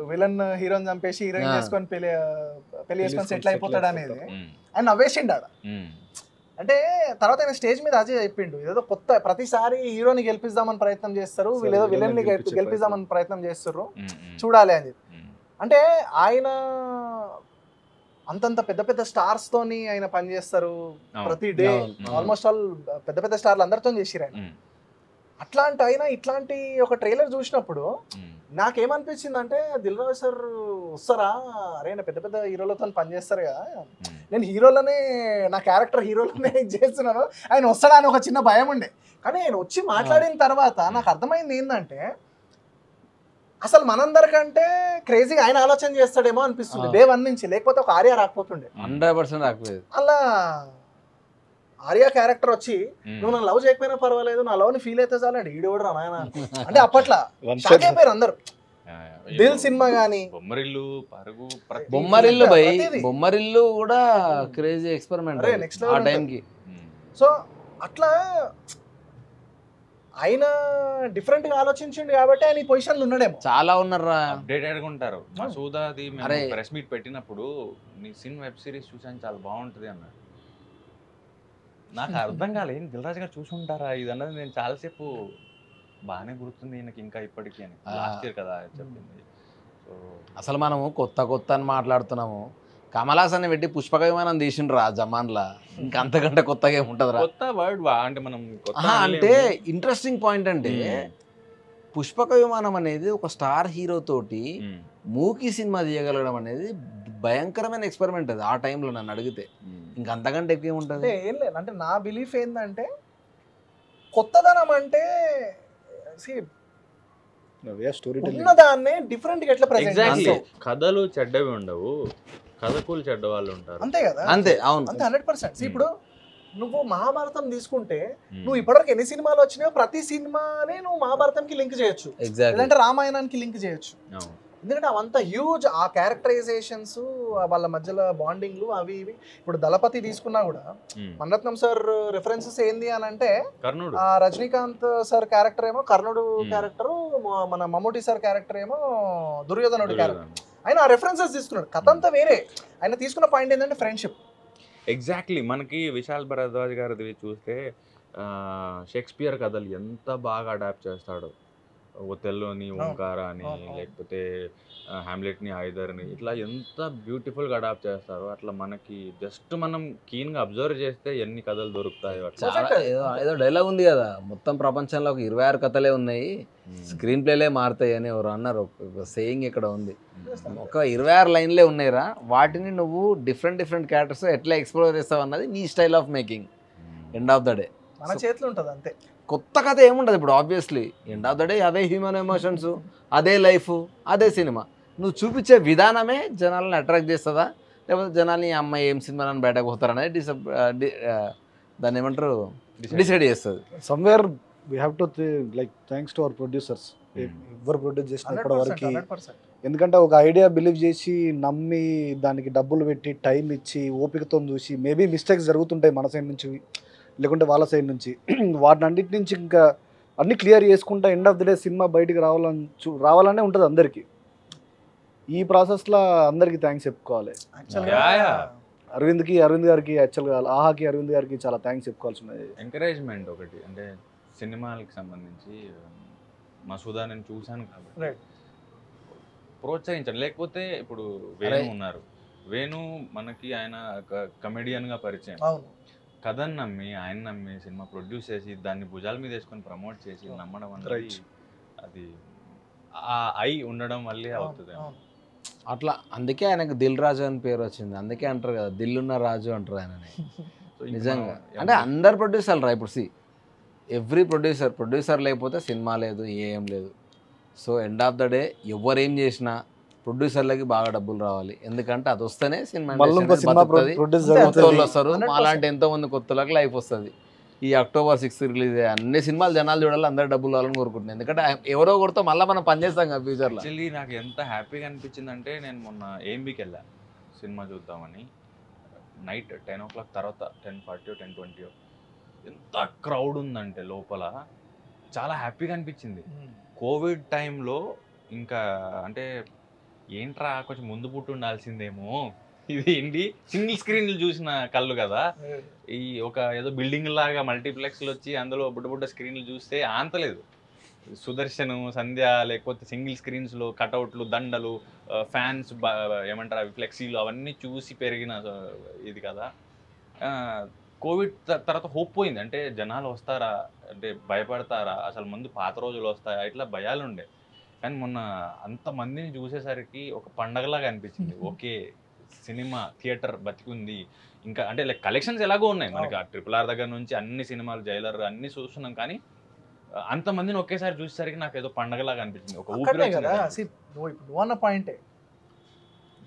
విలన్ హీరోని చంపేసి హీరోయిన్ చేసుకొని పెళ్లి చేసుకొని సెటిల్ అయిపోతాడు అనేది ఆయన నవ్వేసిండు ఆడ. అంటే తర్వాత ఆయన స్టేజ్ మీద అజయ్ చెప్పిండు ఏదో కొత్త ప్రతిసారి హీరోని గెలిపిద్దామని ప్రయత్నం చేస్తారు, వీళ్ళు ఏదో విలన్ని గెలిపిద్దామని ప్రయత్నం చేస్తారు, చూడాలి అని చెప్పి. అంటే ఆయన అంతంత పెద్ద పెద్ద స్టార్స్ తోని ఆయన పనిచేస్తారు ప్రతి డే, ఆల్మోస్ట్ ఆల్ పెద్ద పెద్ద స్టార్లు అందరితో చేసిరు ఆయన. అట్లాంటి అయినా ఇట్లాంటి ఒక ట్రైలర్ చూసినప్పుడు నాకేమనిపించింది అంటే దిల్ రాజు సార్ వస్తారా, అరే నా పెద్ద పెద్ద హీరోలతో పనిచేస్తారు కదా, నేను హీరోలనే నా క్యారెక్టర్ హీరోలనే చేస్తున్నాను, ఆయన వస్తాడా అని ఒక చిన్న భయం ఉండే. కానీ ఆయన వచ్చి మాట్లాడిన తర్వాత నాకు అర్థమైంది ఏంటంటే అసలు మనందరికంటే క్రేజీగా ఆయన ఆలోచన చేస్తాడేమో అనిపిస్తుంది డే 1 నుంచి, లేకపోతే ఒక ఆర్య రాకపోతుండే. 100% రాకపోయేది. అలా ఆర్య క్యారెక్టర్ వచ్చి నువ్వు నన్ను లవ్ చేయకపోయినా పర్వాలేదు, నా లవ్ ని ఫీల్ అయితే చాలండి ఈడోడు నాయన అంటే అప్పట్లో షాక్ అయిపోయారు అందరు. దిల్ సినిమా గానీ బొమ్మరిల్లు పరుగు బొమ్మరిల్లు బై బొమ్మరిల్లు కూడా క్రేజీ ఎక్స్పెరిమెంట్ ఆ టైంకి. సో అట్లా ఆయన డిఫరెంట్ గా ఆలోచించిండు కాబట్టి ఆయన ఈ పొజిషన్ లో ఉన్నాడేమో. చాలా ఉన్నారా అప్డేటెడ్ గా ఉంటారు. మసూదాది మేము ప్రెస్ మీట్ పెట్టినప్పుడు నీ సిన్ వెబ్ సిరీస్ చూసాను చాలా బాగుంటది అన్నాడు. నాకు అర్థం కాలేదు దిల్ రాజు గారు చూసుంటారా ఇది అన్నది. నేను చాలాసేపు బాగానే గుర్తుంది ఈయనకి ఇంకా ఇప్పటికీ అని, లాస్ట్ ఇయర్ కదా చెప్పింది. సో అసలు మనము కొత్త కొత్త అని మాట్లాడుతున్నాము, కమల్ హాసన్ పెట్టి పుష్పక విమానం తీసిండ్రు ఆ జమాన్లా, ఇంకా అంతకంటే కొత్తగా ఏముంటదిరా. కొత్త వర్డ్ అంటే మనం అంటే ఇంట్రెస్టింగ్ పాయింట్ అంటే పుష్పక విమానం అనేది ఒక స్టార్ హీరో తోటి మూకీ సినిమా తీయగలగడం అనేది భయంకరమైన ఎక్స్పెరిమెంట్ అది ఆ టైంలో నన్ను అడిగితే. ఇంకా అంతకంటే ఎక్కువ ఏముంటుంది ఏం లేదు. అంటే నా బిలీఫ్ ఏంటంటే కొత్తదనం అంటే ఉన్నదాన్నే డిఫరెంట్ గా ఎట్లా ప్రెజెంట్. కథలు చెడ్డవి ఉండవు, కథకులు చెడ్డ వాళ్ళు ఉంటారు, అంతే కదా. అంతే, అవును, అంతే 100%. ఇప్పుడు నువ్వు మహాభారతం తీసుకుంటే నువ్వు ఇప్పటివరకు ఎన్ని సినిమాలు వచ్చినాయో ప్రతి సినిమానే నువ్వు మహాభారతంకి లింక్ చేయొచ్చు, లేదంటే రామాయణానికి లింక్ చేయొచ్చు. ఎందుకంటే అవంతా హ్యూజ్ ఆ క్యారెక్టరైజేషన్స్, వాళ్ళ మధ్యలో బాండింగ్లు అవి ఇవి. ఇప్పుడు దళపతి తీసుకున్నా కూడా మణరత్నం సార్ రిఫరెన్సెస్ ఏంది అని అంటే రజనీకాంత్ సార్ క్యారెక్టర్ ఏమో కర్ణుడు క్యారెక్టర్, మన మమ్మూటి సార్ క్యారెక్టర్ ఏమో దుర్యోధనుడు క్యారెక్టర్. ఆయన ఆ రెఫరెన్సెస్ తీసుకున్నాడు, కథ అంతా వేరే. ఆయన తీసుకున్న పాయింట్ ఏంటంటే ఫ్రెండ్షిప్. ఎగ్జాక్ట్లీ. మనకి విశాల్ భరద్వాజ్ గారిది చూస్తే షేక్స్పియర్ కథలు ఎంత బాగా అడాప్ట్ చేస్తాడు. ఒథెల్లోని ఓంకార అని, లేకపోతే హ్యామ్లెట్ని హైదర్ని, ఇట్లా ఎంత బ్యూటిఫుల్గా అడాప్ట్ చేస్తారో అట్లా మనకి జస్ట్ మనం కీన్గా అబ్జర్వ్ చేస్తే ఎన్ని కథలు దొరుకుతాయో. ఏదో డైలాగ్ ఉంది కదా, మొత్తం ప్రపంచంలో ఒక 26 కథలే ఉన్నాయి, స్క్రీన్ ప్లేలే మారుతాయి అని ఎవరు అన్నారు. ఒక సేయింగ్ ఇక్కడ ఉంది, ఒక 26 లైన్లే ఉన్నాయిరా, వాటిని నువ్వు డిఫరెంట్ క్యారెక్టర్స్ ఎట్లా ఎక్స్ప్లోర్ చేస్తావు అన్నది నీ style of making. End of the day మన చేతిలో ఉంటుంది అంతే. కొత్త కథ ఏముండదు. ఇప్పుడు obviously end of the day away human emotions, అదే లైఫ్, అదే సినిమా. నువ్వు చూపించే విధానమే జనాలను అట్రాక్ట్ చేస్తుందా, లేకపోతే జనాల్ని అమ్మాయి ఏం సినిమా అని బయటకు పోతారనేది దాన్ని ఏమంటారు డిసైడ్ చేస్తుంది. Somewhere we have to like thanks to our producers, ఎవరు ప్రొడ్యూస్ చేసినప్పటి వరకు. ఎందుకంటే ఒక ఐడియా బిలీవ్ చేసి నమ్మి దానికి డబ్బులు పెట్టి టైం ఇచ్చి ఓపికతో చూసి మేబీ మిస్టేక్స్ జరుగుతుంటాయి మన సైడ్ నుంచి లేకుంటే వాళ్ళ సైడ్ నుంచి, వాటిని అన్నిటి నుంచి ఇంకా అన్ని క్లియర్ చేసుకుంటా end of the day cinema బయటికి రావాలనే ఉంటుంది అందరికీ. ఈ ప్రాసెస్లో అందరికీ థ్యాంక్స్ చెప్పుకోవాలి. అరవింద్ గారికి యాక్చువల్గా, ఆహాకి అరవింద్ గారికి చాలా థ్యాంక్స్ చెప్పుకోవాల్సి ఉన్నది. ఎంకరేజ్మెంట్ ఒకటి అంటే సినిమాలకు సంబంధించి మసూదా నేను చూశాను కాబట్టి ప్రోత్సహించండి. లేకపోతే ఇప్పుడు వేణు ఉన్నారు, వేణు మనకి ఆయన కమెడియన్గా పరిచయం, కథను నమ్మి ఆయన నమ్మి సినిమా ప్రొడ్యూస్ చేసి దాన్ని భుజాల మీద వేసుకొని ప్రమోట్ చేసి నమ్మడం అనేది అది ఆ ఐ ఉండడం వల్లే అవుతుంది అట్లా. అందుకే ఆయనకు దిల్ రాజు అని పేరు వచ్చింది. అందుకే అంటారు కదా దిల్లున్న రాజు అంటారు ఆయనని. నిజంగా అంటే అందరు ప్రొడ్యూసర్లు రా. ఇప్పుడు ఎవ్రీ ప్రొడ్యూసర్ లేకపోతే సినిమా లేదు, ఏం లేదు. So end of the day ఎవరేం చేసినా ప్రొడ్యూసర్లకి బాగా డబ్బులు రావాలి, ఎందుకంటే అది వస్తేనే సినిమా వస్తారు. అలాంటి ఎంతో మంది కొత్తలకు లైఫ్ వస్తుంది. ఈ October 6 రిలీజ్ అన్ని సినిమాలు జనాలు చూడాలి, అందరు డబ్బులు కావాలని కోరుకుంటున్నాను. ఎందుకంటే ఎవరో కొడితే మళ్ళీ మనం పనిచేస్తాం కదా ఫ్యూచర్లో. యాక్చువల్లీ నాకు ఎంత హ్యాపీగా అనిపించిందంటే నేను మొన్న ఏఎంబీకి వెళ్ళా సినిమా చూద్దామని. నైట్ 10 o'clock తర్వాత 10:40 10:20 ఎంత క్రౌడ్ ఉందంటే లోపల చాలా హ్యాపీగా అనిపించింది. కోవిడ్ టైంలో ఇంకా అంటే ఏంట్రా కొంచెం ముందు పుట్టి ఉండాల్సిందేమో, ఇది ఏంటి సింగిల్ స్క్రీన్లు చూసిన కళ్ళు కదా, ఈ ఒక ఏదో బిల్డింగ్ లాగా మల్టీప్లెక్స్లు వచ్చి అందులో బుడ్డ స్క్రీన్లు చూస్తే ఆంతలేదు. సుదర్శన్, సంధ్య, లేకపోతే సింగిల్ స్క్రీన్స్లో కటౌట్లు, దండలు, ఫ్యాన్స్, ఏమంటారు అవి ఫ్లెక్సీలు, అవన్నీ చూసి పెరిగిన ఇది కదా. కోవిడ్ తర్వాత హోప్ పోయింది. అంటే జనాలు వస్తారా, అంటే భయపడతారా, అసలు ముందు పాత రోజులు వస్తాయా, ఇట్లా భయాలు ఉండే. కానీ మొన్న అంతమందిని చూసేసరికి ఒక పండగలాగా అనిపించింది. ఓకే, సినిమా థియేటర్ బతికుంది. ఇంకా అంటే లైక్ కలెక్షన్స్ ఎలాగో ఉన్నాయి మనకి, RRR దగ్గర నుంచి అన్ని సినిమాలు, జైలర్ అన్ని చూస్తున్నాం. కానీ అంతమందిని ఒకేసారి చూసేసరికి నాకు ఏదో పండగలాగా అనిపించింది. ఒక ఊపిరి కదా. నువ్వు అన్న పాయింటే,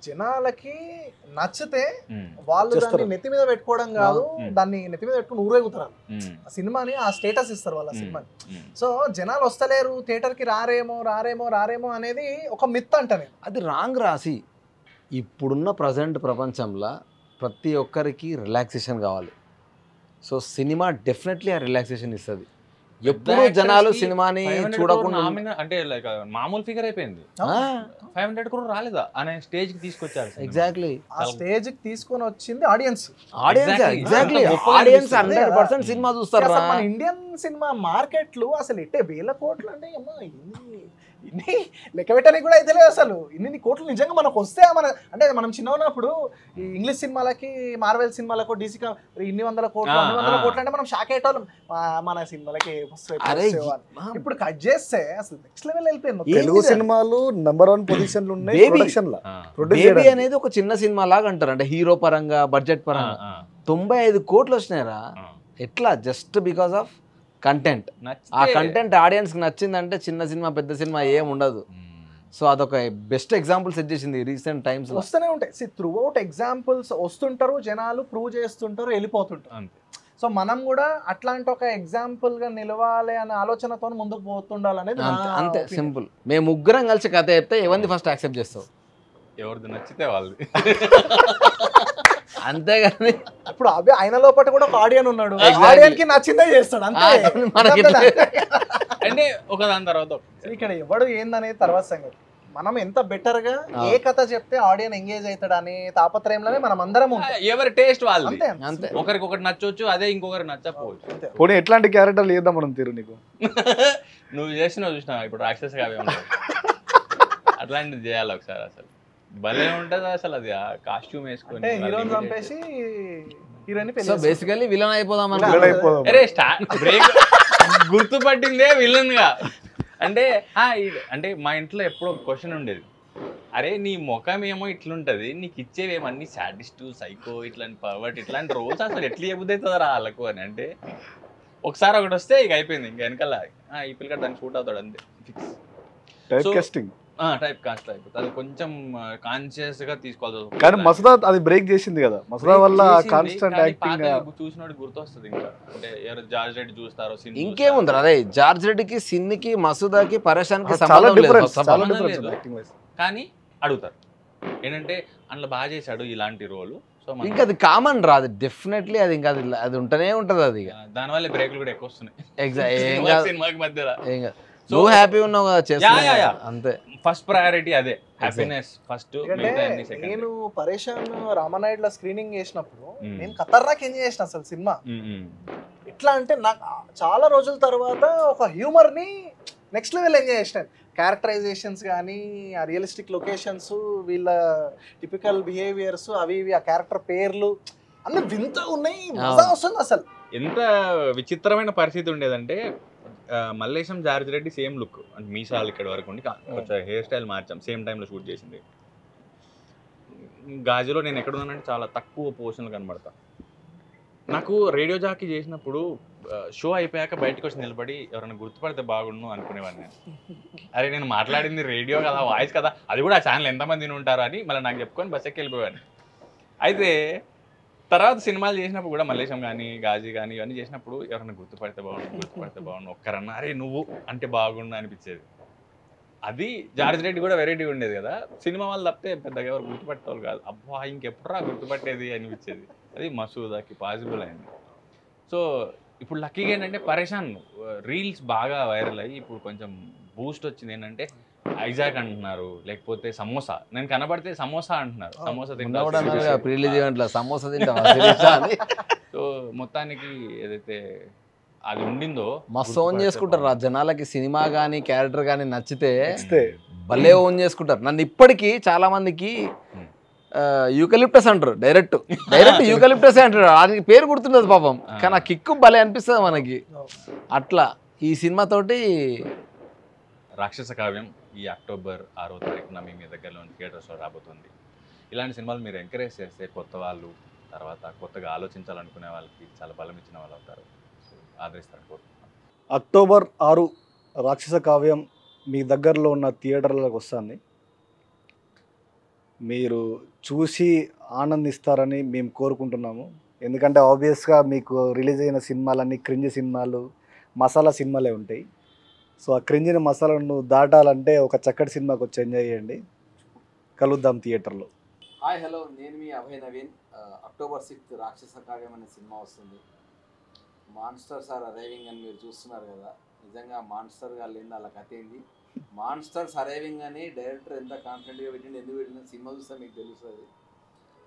జనాలకి నచ్చితే వాళ్ళు దాన్ని నెత్తి మీద పెట్టుకోవడం కాదు, దాన్ని నెత్తి మీద పెట్టుకుని ఊరేగుతారు. ఆ సినిమాని ఆ స్టేటస్ ఇస్తారు వాళ్ళ సినిమాని. సో జనాలు వస్తలేరు, థియేటర్కి రారేమో అనేది ఒక మిత్ అంటనే. అది రాంగ్ రాసి. ఇప్పుడున్న ప్రజెంట్ ప్రపంచంలో ప్రతి ఒక్కరికి రిలాక్సేషన్ కావాలి. సో సినిమా డెఫినెట్లీ ఆ రిలాక్సేషన్ ఇస్తుంది. ఎప్పుడు జనాలు సినిమాని చూడకుండా అంటే లైక్ మామూలు ఫిగర్ అయిపోయింది. 500 crore రాలేదా అనే స్టేజ్ కి తీసుకొచ్చారు. ఎగ్జాక్ట్లీ ఆ స్టేజ్ కి తీసుకొని వచ్చింది ఆడియన్స్. ఎగ్జాక్ట్లీ ఆడియన్స్ 100% సినిమా చూస్తారు. మన ఇండియన్ సినిమా మార్కెట్లు అసలు ఎట్టే వేల కోట్లు అంటే అమ్మా, ఇన్ని లెక్క పెట్టడానికి కూడా అయితే లేదు అసలు. ఇన్ని కోట్లు నిజంగా మనకు వస్తే అంటే మనం చిన్న ఉన్నప్పుడు ఈ ఇంగ్లీష్ సినిమాలకి, మార్వెల్ సినిమాలకు, డీసీ ఇన్ని 100 కోట్లు 100 కోట్లు అంటే మనం షాక్ అయ్యేటోళ్ళం. మన సినిమాలకి ఇప్పుడు కట్ చేస్తే అసలు నెక్స్ట్ లెవెల్ వెళ్ళిపోయింది. తెలుగు సినిమాలు #1 పొజిషన్లు ఉన్నాయి ప్రొడక్షన్ లో. బేబీ అనేది ఒక చిన్న సినిమా లాగా అంటారు, అంటే హీరో పరంగా, బడ్జెట్ పరంగా 95 కోట్లు వచ్చినాయిరా. ఎట్లా? Just because of content. ఆ కంటెంట్ ఆడియన్స్ కి నచ్చిందంటే చిన్న సినిమా పెద్ద సినిమా ఏం ఉండదు. సో అదొక బెస్ట్ ఎగ్జాంపుల్ సెట్ చేసింది రీసెంట్ టైమ్స్. వస్తూనే ఉంటాయి త్రూ అవుట్ ఎగ్జాంపుల్స్ వస్తుంటారు, జనాలు ప్రూవ్ చేస్తుంటారు, వెళ్ళిపోతుంటారు. సో మనం కూడా అట్లాంటి ఒక ఎగ్జాంపుల్ గా నిలవాలి అనే ఆలోచనతో ముందుకు పోతుండాలనేది అంతే సింపుల్. మేము ముగ్గురం కలిసి కథ చెప్తే ఎవరిని ఫస్ట్ యాక్సెప్ట్ చేస్తావు? ఎవరిది నచ్చితే వాళ్ళది. అంతేగాని ఇప్పుడు అవి ఆయన లోపల కూడా ఒక ఆడియన్ ఉన్నాడు, ఆడియన్ కి నచ్చిందే చేస్తాడు అంతే. అంటే ఒక దాని తర్వాత ఇక్కడ ఎవడు ఏందనేది తర్వాత సంగతి. మనం ఎంత బెటర్ గా ఏ కథ చెప్తే ఆడియన్ ఎంగేజ్ అవుతాడు అనే తాపత్రయంలోనే మనం అందరం ఎవరి టేస్ట్ వాళ్ళు. అంతే. ఒకరికి ఒకటి నచ్చవచ్చు, అదే ఇంకొకరికి నచ్చకపోవచ్చు. పోనీ ఎట్లాంటి క్యారెక్టర్లు చేద్దాం మనం తీరు నీకు? నువ్వు చేసినావు చూసినావు ఇప్పుడు రాక్షస కావ్యం, అట్లాంటిది చేయాలి ఒకసారి. అసలు భలే ఉంటది అసలు. అది ఆ కాస్ట్యూమ్ వేసుకొని హీరోని చంపేసి హీరోయిన్ సో బేసికల్లీ విలన్ అయిపోదాం. అరే బ్రేక్ గుర్తుపట్టిందే విలన్ గా. అంటే అంటే మా ఇంట్లో ఎప్పుడో ఒక క్వశ్చన్ ఉండేది, అరే నీ ముఖం ఏమో ఇట్లుంటది, నీకు ఇచ్చేవేమన్నీ సాడిస్ట్, సైకో, ఇట్లాంటి పవర్ట్, ఇట్లాంటి రోల్స్ అసలు ఎట్లా చెబుతాయి రా వాళ్ళకు అని. అంటే ఒకసారి ఒకటి వస్తే ఇక అయిపోయింది, ఇంక వెనకాల ఈ పిల్లగాడు దాన్ని షూట్ అవుతాడు అంతే, fix. Type casting type cast అయిపోతుంది. అది కొంచెం కాన్షియస్ గా తీసుకోవాలి. కానీ మసదా అది బ్రేక్ చేసింది కదా, మసదా వల్ల కాన్స్టెంట్ యాక్టింగ్ చూసినోడు గుర్తొస్తుంది. ఇంకా అంటే ఎవరు జార్జ్ రెడ్డి చూస్తారో, ఇంకేముంది అదే జార్జ్ రెడ్డికి, సిన్నికి, మసూదాకి, పరేషాన్ కి చాలా డిఫరెన్స్. కానీ అడుగుతారు ఏంటంటే అందులో బాగా చేశాడు ఇలాంటి రోల్. సో ఇంకా అది కామన్ రాదు డెఫినెట్లీ. అది ఇంకా అది ఉంటనే ఉంటది. అది దానివల్ల బ్రేక్లు కూడా ఎక్కువ వస్తున్నాయి సినిమాకి మధ్యలో. నువ్వు హ్యాపీ ఉన్నావు కదా చేస్తా అంతే. ఫస్ట్ ప్రయారిటీ అదే, హ్యాపీనెస్ ఫస్ట్. నేను పరేషాన్ రామనాయుడులో స్క్రీనింగ్ చేసినప్పుడు నేను ఖతర్నాక్ ఎంజాయ్ చేసిన అసలు సినిమా. ఎట్లా అంటే నాకు చాలా రోజుల తర్వాత ఒక హ్యూమర్ ని నెక్స్ట్ లెవెల్ ఎంజాయ్ చేసినాను. క్యారెక్టరైజేషన్స్ కానీ, ఆ రియలిస్టిక్ లొకేషన్స్, వీళ్ళ టిపికల్ బిహేవియర్స్, అవి ఇవి, ఆ క్యారెక్టర్ పేర్లు అన్ని వింత ఉన్నాయి, మజా వస్తుంది అసలు. ఎంత విచిత్రమైన పరిస్థితి ఉండేదంటే Mallesham, George Reddy same look, అంటే మీసాలు ఇక్కడ వరకు ఉండి కొంచెం హెయిర్ స్టైల్ మార్చాం, సేమ్ టైంలో షూట్ చేసింది. గాజులో నేను ఎక్కడ ఉన్నానంటే చాలా తక్కువ పోర్షన్లు కనబడతా. నాకు రేడియో జాకీ చేసినప్పుడు షో అయిపోయాక బయటకు వచ్చి నిలబడి ఎవరైనా గుర్తుపడితే బాగుండు అనుకునేవాడిని నేను. అరే నేను మాట్లాడింది రేడియో కదా, వాయిస్ కదా, అది కూడా ఆ ఛానల్ ఎంతమంది ఉంటారు అని మళ్ళీ నాకు చెప్పుకొని బస్ ఎక్కి వెళ్ళిపోయాను. అయితే తర్వాత సినిమాలు చేసినప్పుడు కూడా మల్లేశం కానీ గాజీ కానీ ఇవన్నీ చేసినప్పుడు ఎవరైనా గుర్తుపడితే బాగుండు ఒక్కరన్నా అరే నువ్వు అంటే బాగుండు అనిపించేది. అది జార్జ్ రెడ్డి కూడా వెరైటీ ఉండేది కదా, సినిమా వాళ్ళు తప్పితే పెద్దగా ఎవరు గుర్తుపట్టేవాళ్ళు కాదు. అబ్బా ఇంకెప్పుడా గుర్తుపట్టేది అనిపించేది. అది మసూదాకి పాసిబుల్ అయింది. సో ఇప్పుడు లక్కీగా ఏంటంటే పరేషాన్ రీల్స్ బాగా వైరల్ అయ్యి ఇప్పుడు కొంచెం బూస్ట్ వచ్చింది. ఏంటంటే ఐజాక్ అంటున్నారు, లేకపోతే సమోసా, నేను కనబడితే సమోసా అంటున్నారు, సమోసా తింటా సమోసా తింటా. సో మొత్తానికి ఏదైతే అది ఉండిందో మస్తు ఓన్ చేసుకుంటారు రా జనాలకి. సినిమా కానీ క్యారెక్టర్ కానీ నచ్చితే భలే ఓన్ చేసుకుంటారు. నన్ను ఇప్పటికీ చాలా మందికి యూకలిప్టస్ అంటారు, డైరెక్ట్ యూకలిప్టస్ అంటారు. అది పేరు గుర్తుండదు పాపం, కానీ ఆ కిక్కు భలే అనిపిస్తుంది మనకి. అట్లా ఈ సినిమాతోటి రాక్షస కావ్యం ఈ అక్టోబర్ 6వ తారీఖున మీ దగ్గరలోని థియేటర్స్లో రాబోతుంది. ఇలాంటి సినిమాలు మీరు ఎంకరేజ్ చేస్తే కొత్త వాళ్ళు, తర్వాత కొత్తగా ఆలోచించాలనుకునే వాళ్ళకి చాలా బలం ఇచ్చిన వాళ్ళు అవుతారు. ఆదరిస్తారు కోరుకుంటున్నాను. అక్టోబర్ 6 రాక్షస కావ్యం మీ దగ్గరలో ఉన్న థియేటర్లకు వస్తుంది. మీరు చూసి ఆనందిస్తారని మేము కోరుకుంటున్నాము. ఎందుకంటే ఆబ్వియస్గా మీకు రిలీజ్ అయిన సినిమాలన్నీ క్రింజ్ సినిమాలు, మసాలా సినిమాలే ఉంటాయి. సో ఆ క్రింజిన మసాలాను దాటాలంటే ఒక చక్కటి సినిమాకి వచ్చి ఎంజాయ్ చేయండి. కలుద్దాం థియేటర్లో. హాయ్ హలో, నేను మీ అభయ్ నవీన్. అక్టోబర్ 6 రాక్షస కావ్యం అనే సినిమా వస్తుంది. మాన్స్టర్స్ ఆర్ అరైవింగ్ అని మీరు చూస్తున్నారు కదా, నిజంగా మాన్స్టర్ గా లేని వాళ్ళ కథ ఏంది. మాన్స్టర్స్ అరైవింగ్ అని డైరెక్టర్ ఎంత కాన్ఫిడెంట్గా పెట్టింది, ఎందుకు పెట్టింది సినిమా చూస్తే మీకు తెలుస్తుంది.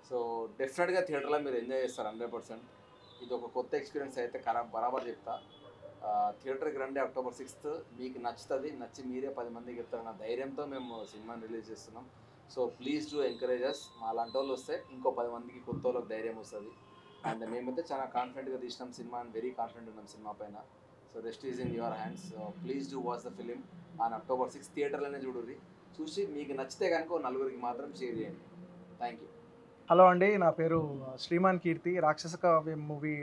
సో డెఫినెట్గా థియేటర్లో మీరు ఎంజాయ్ చేస్తారు 100%. ఇది ఒక కొత్త ఎక్స్పీరియన్స్ అయితే బరాబర్ చెప్తా. థియేటర్కి రండి అక్టోబర్ 6. మీకు నచ్చుతుంది, నచ్చి మీరే 10 మందికి చెప్తారన్న ధైర్యంతో మేము సినిమాని రిలీజ్ చేస్తున్నాం. So please do encourage us. మా లాంటి వాళ్ళు వస్తే ఇంకో 10 మందికి కొత్త వాళ్ళకి ధైర్యం వస్తుంది. అండ్ మేమైతే చాలా కాన్ఫిడెంట్గా తీసినాం సినిమా, అండ్ వెరీ కాన్ఫిడెంట్ ఉన్నాం సినిమా పైన. So rest is in your hands. Please do watch the film on October 6 థియేటర్లోనే చూడండి. చూసి మీకు నచ్చితే కనుక నలుగురికి మాత్రం షేర్ చేయండి. Thank you. హలో అండి, నా పేరు శ్రీమాన్ కీర్తి, రాక్షస కావ్యం మూవీ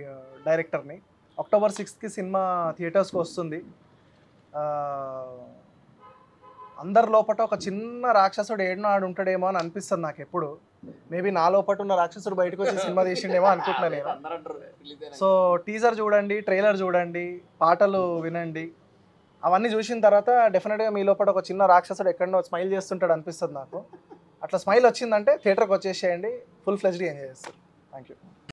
డైరెక్టర్ని. అక్టోబర్ 6కి సినిమా థియేటర్స్కి వస్తుంది. అందరి లోపల ఒక చిన్న రాక్షసుడు ఏడునో ఆడు ఉంటాడేమో అని అనిపిస్తుంది నాకు ఎప్పుడు. మేబీ నా లోపల ఉన్న రాక్షసుడు బయటకు వచ్చి సినిమా తీసిండేమో అనుకుంటున్నాను నేను. సో టీజర్ చూడండి, ట్రైలర్ చూడండి, పాటలు వినండి. అవన్నీ చూసిన తర్వాత డెఫినెట్గా మీ లోపల ఒక చిన్న రాక్షసుడు ఎక్కడో స్మైల్ చేస్తుంటాడు అనిపిస్తుంది నాకు. అట్లా స్మైల్ వచ్చిందంటే థియేటర్కి వచ్చేసేయండి, ఫుల్ ఫ్లెజ్డ్ ఎంజాయ్ చేస్తారు. Thank you.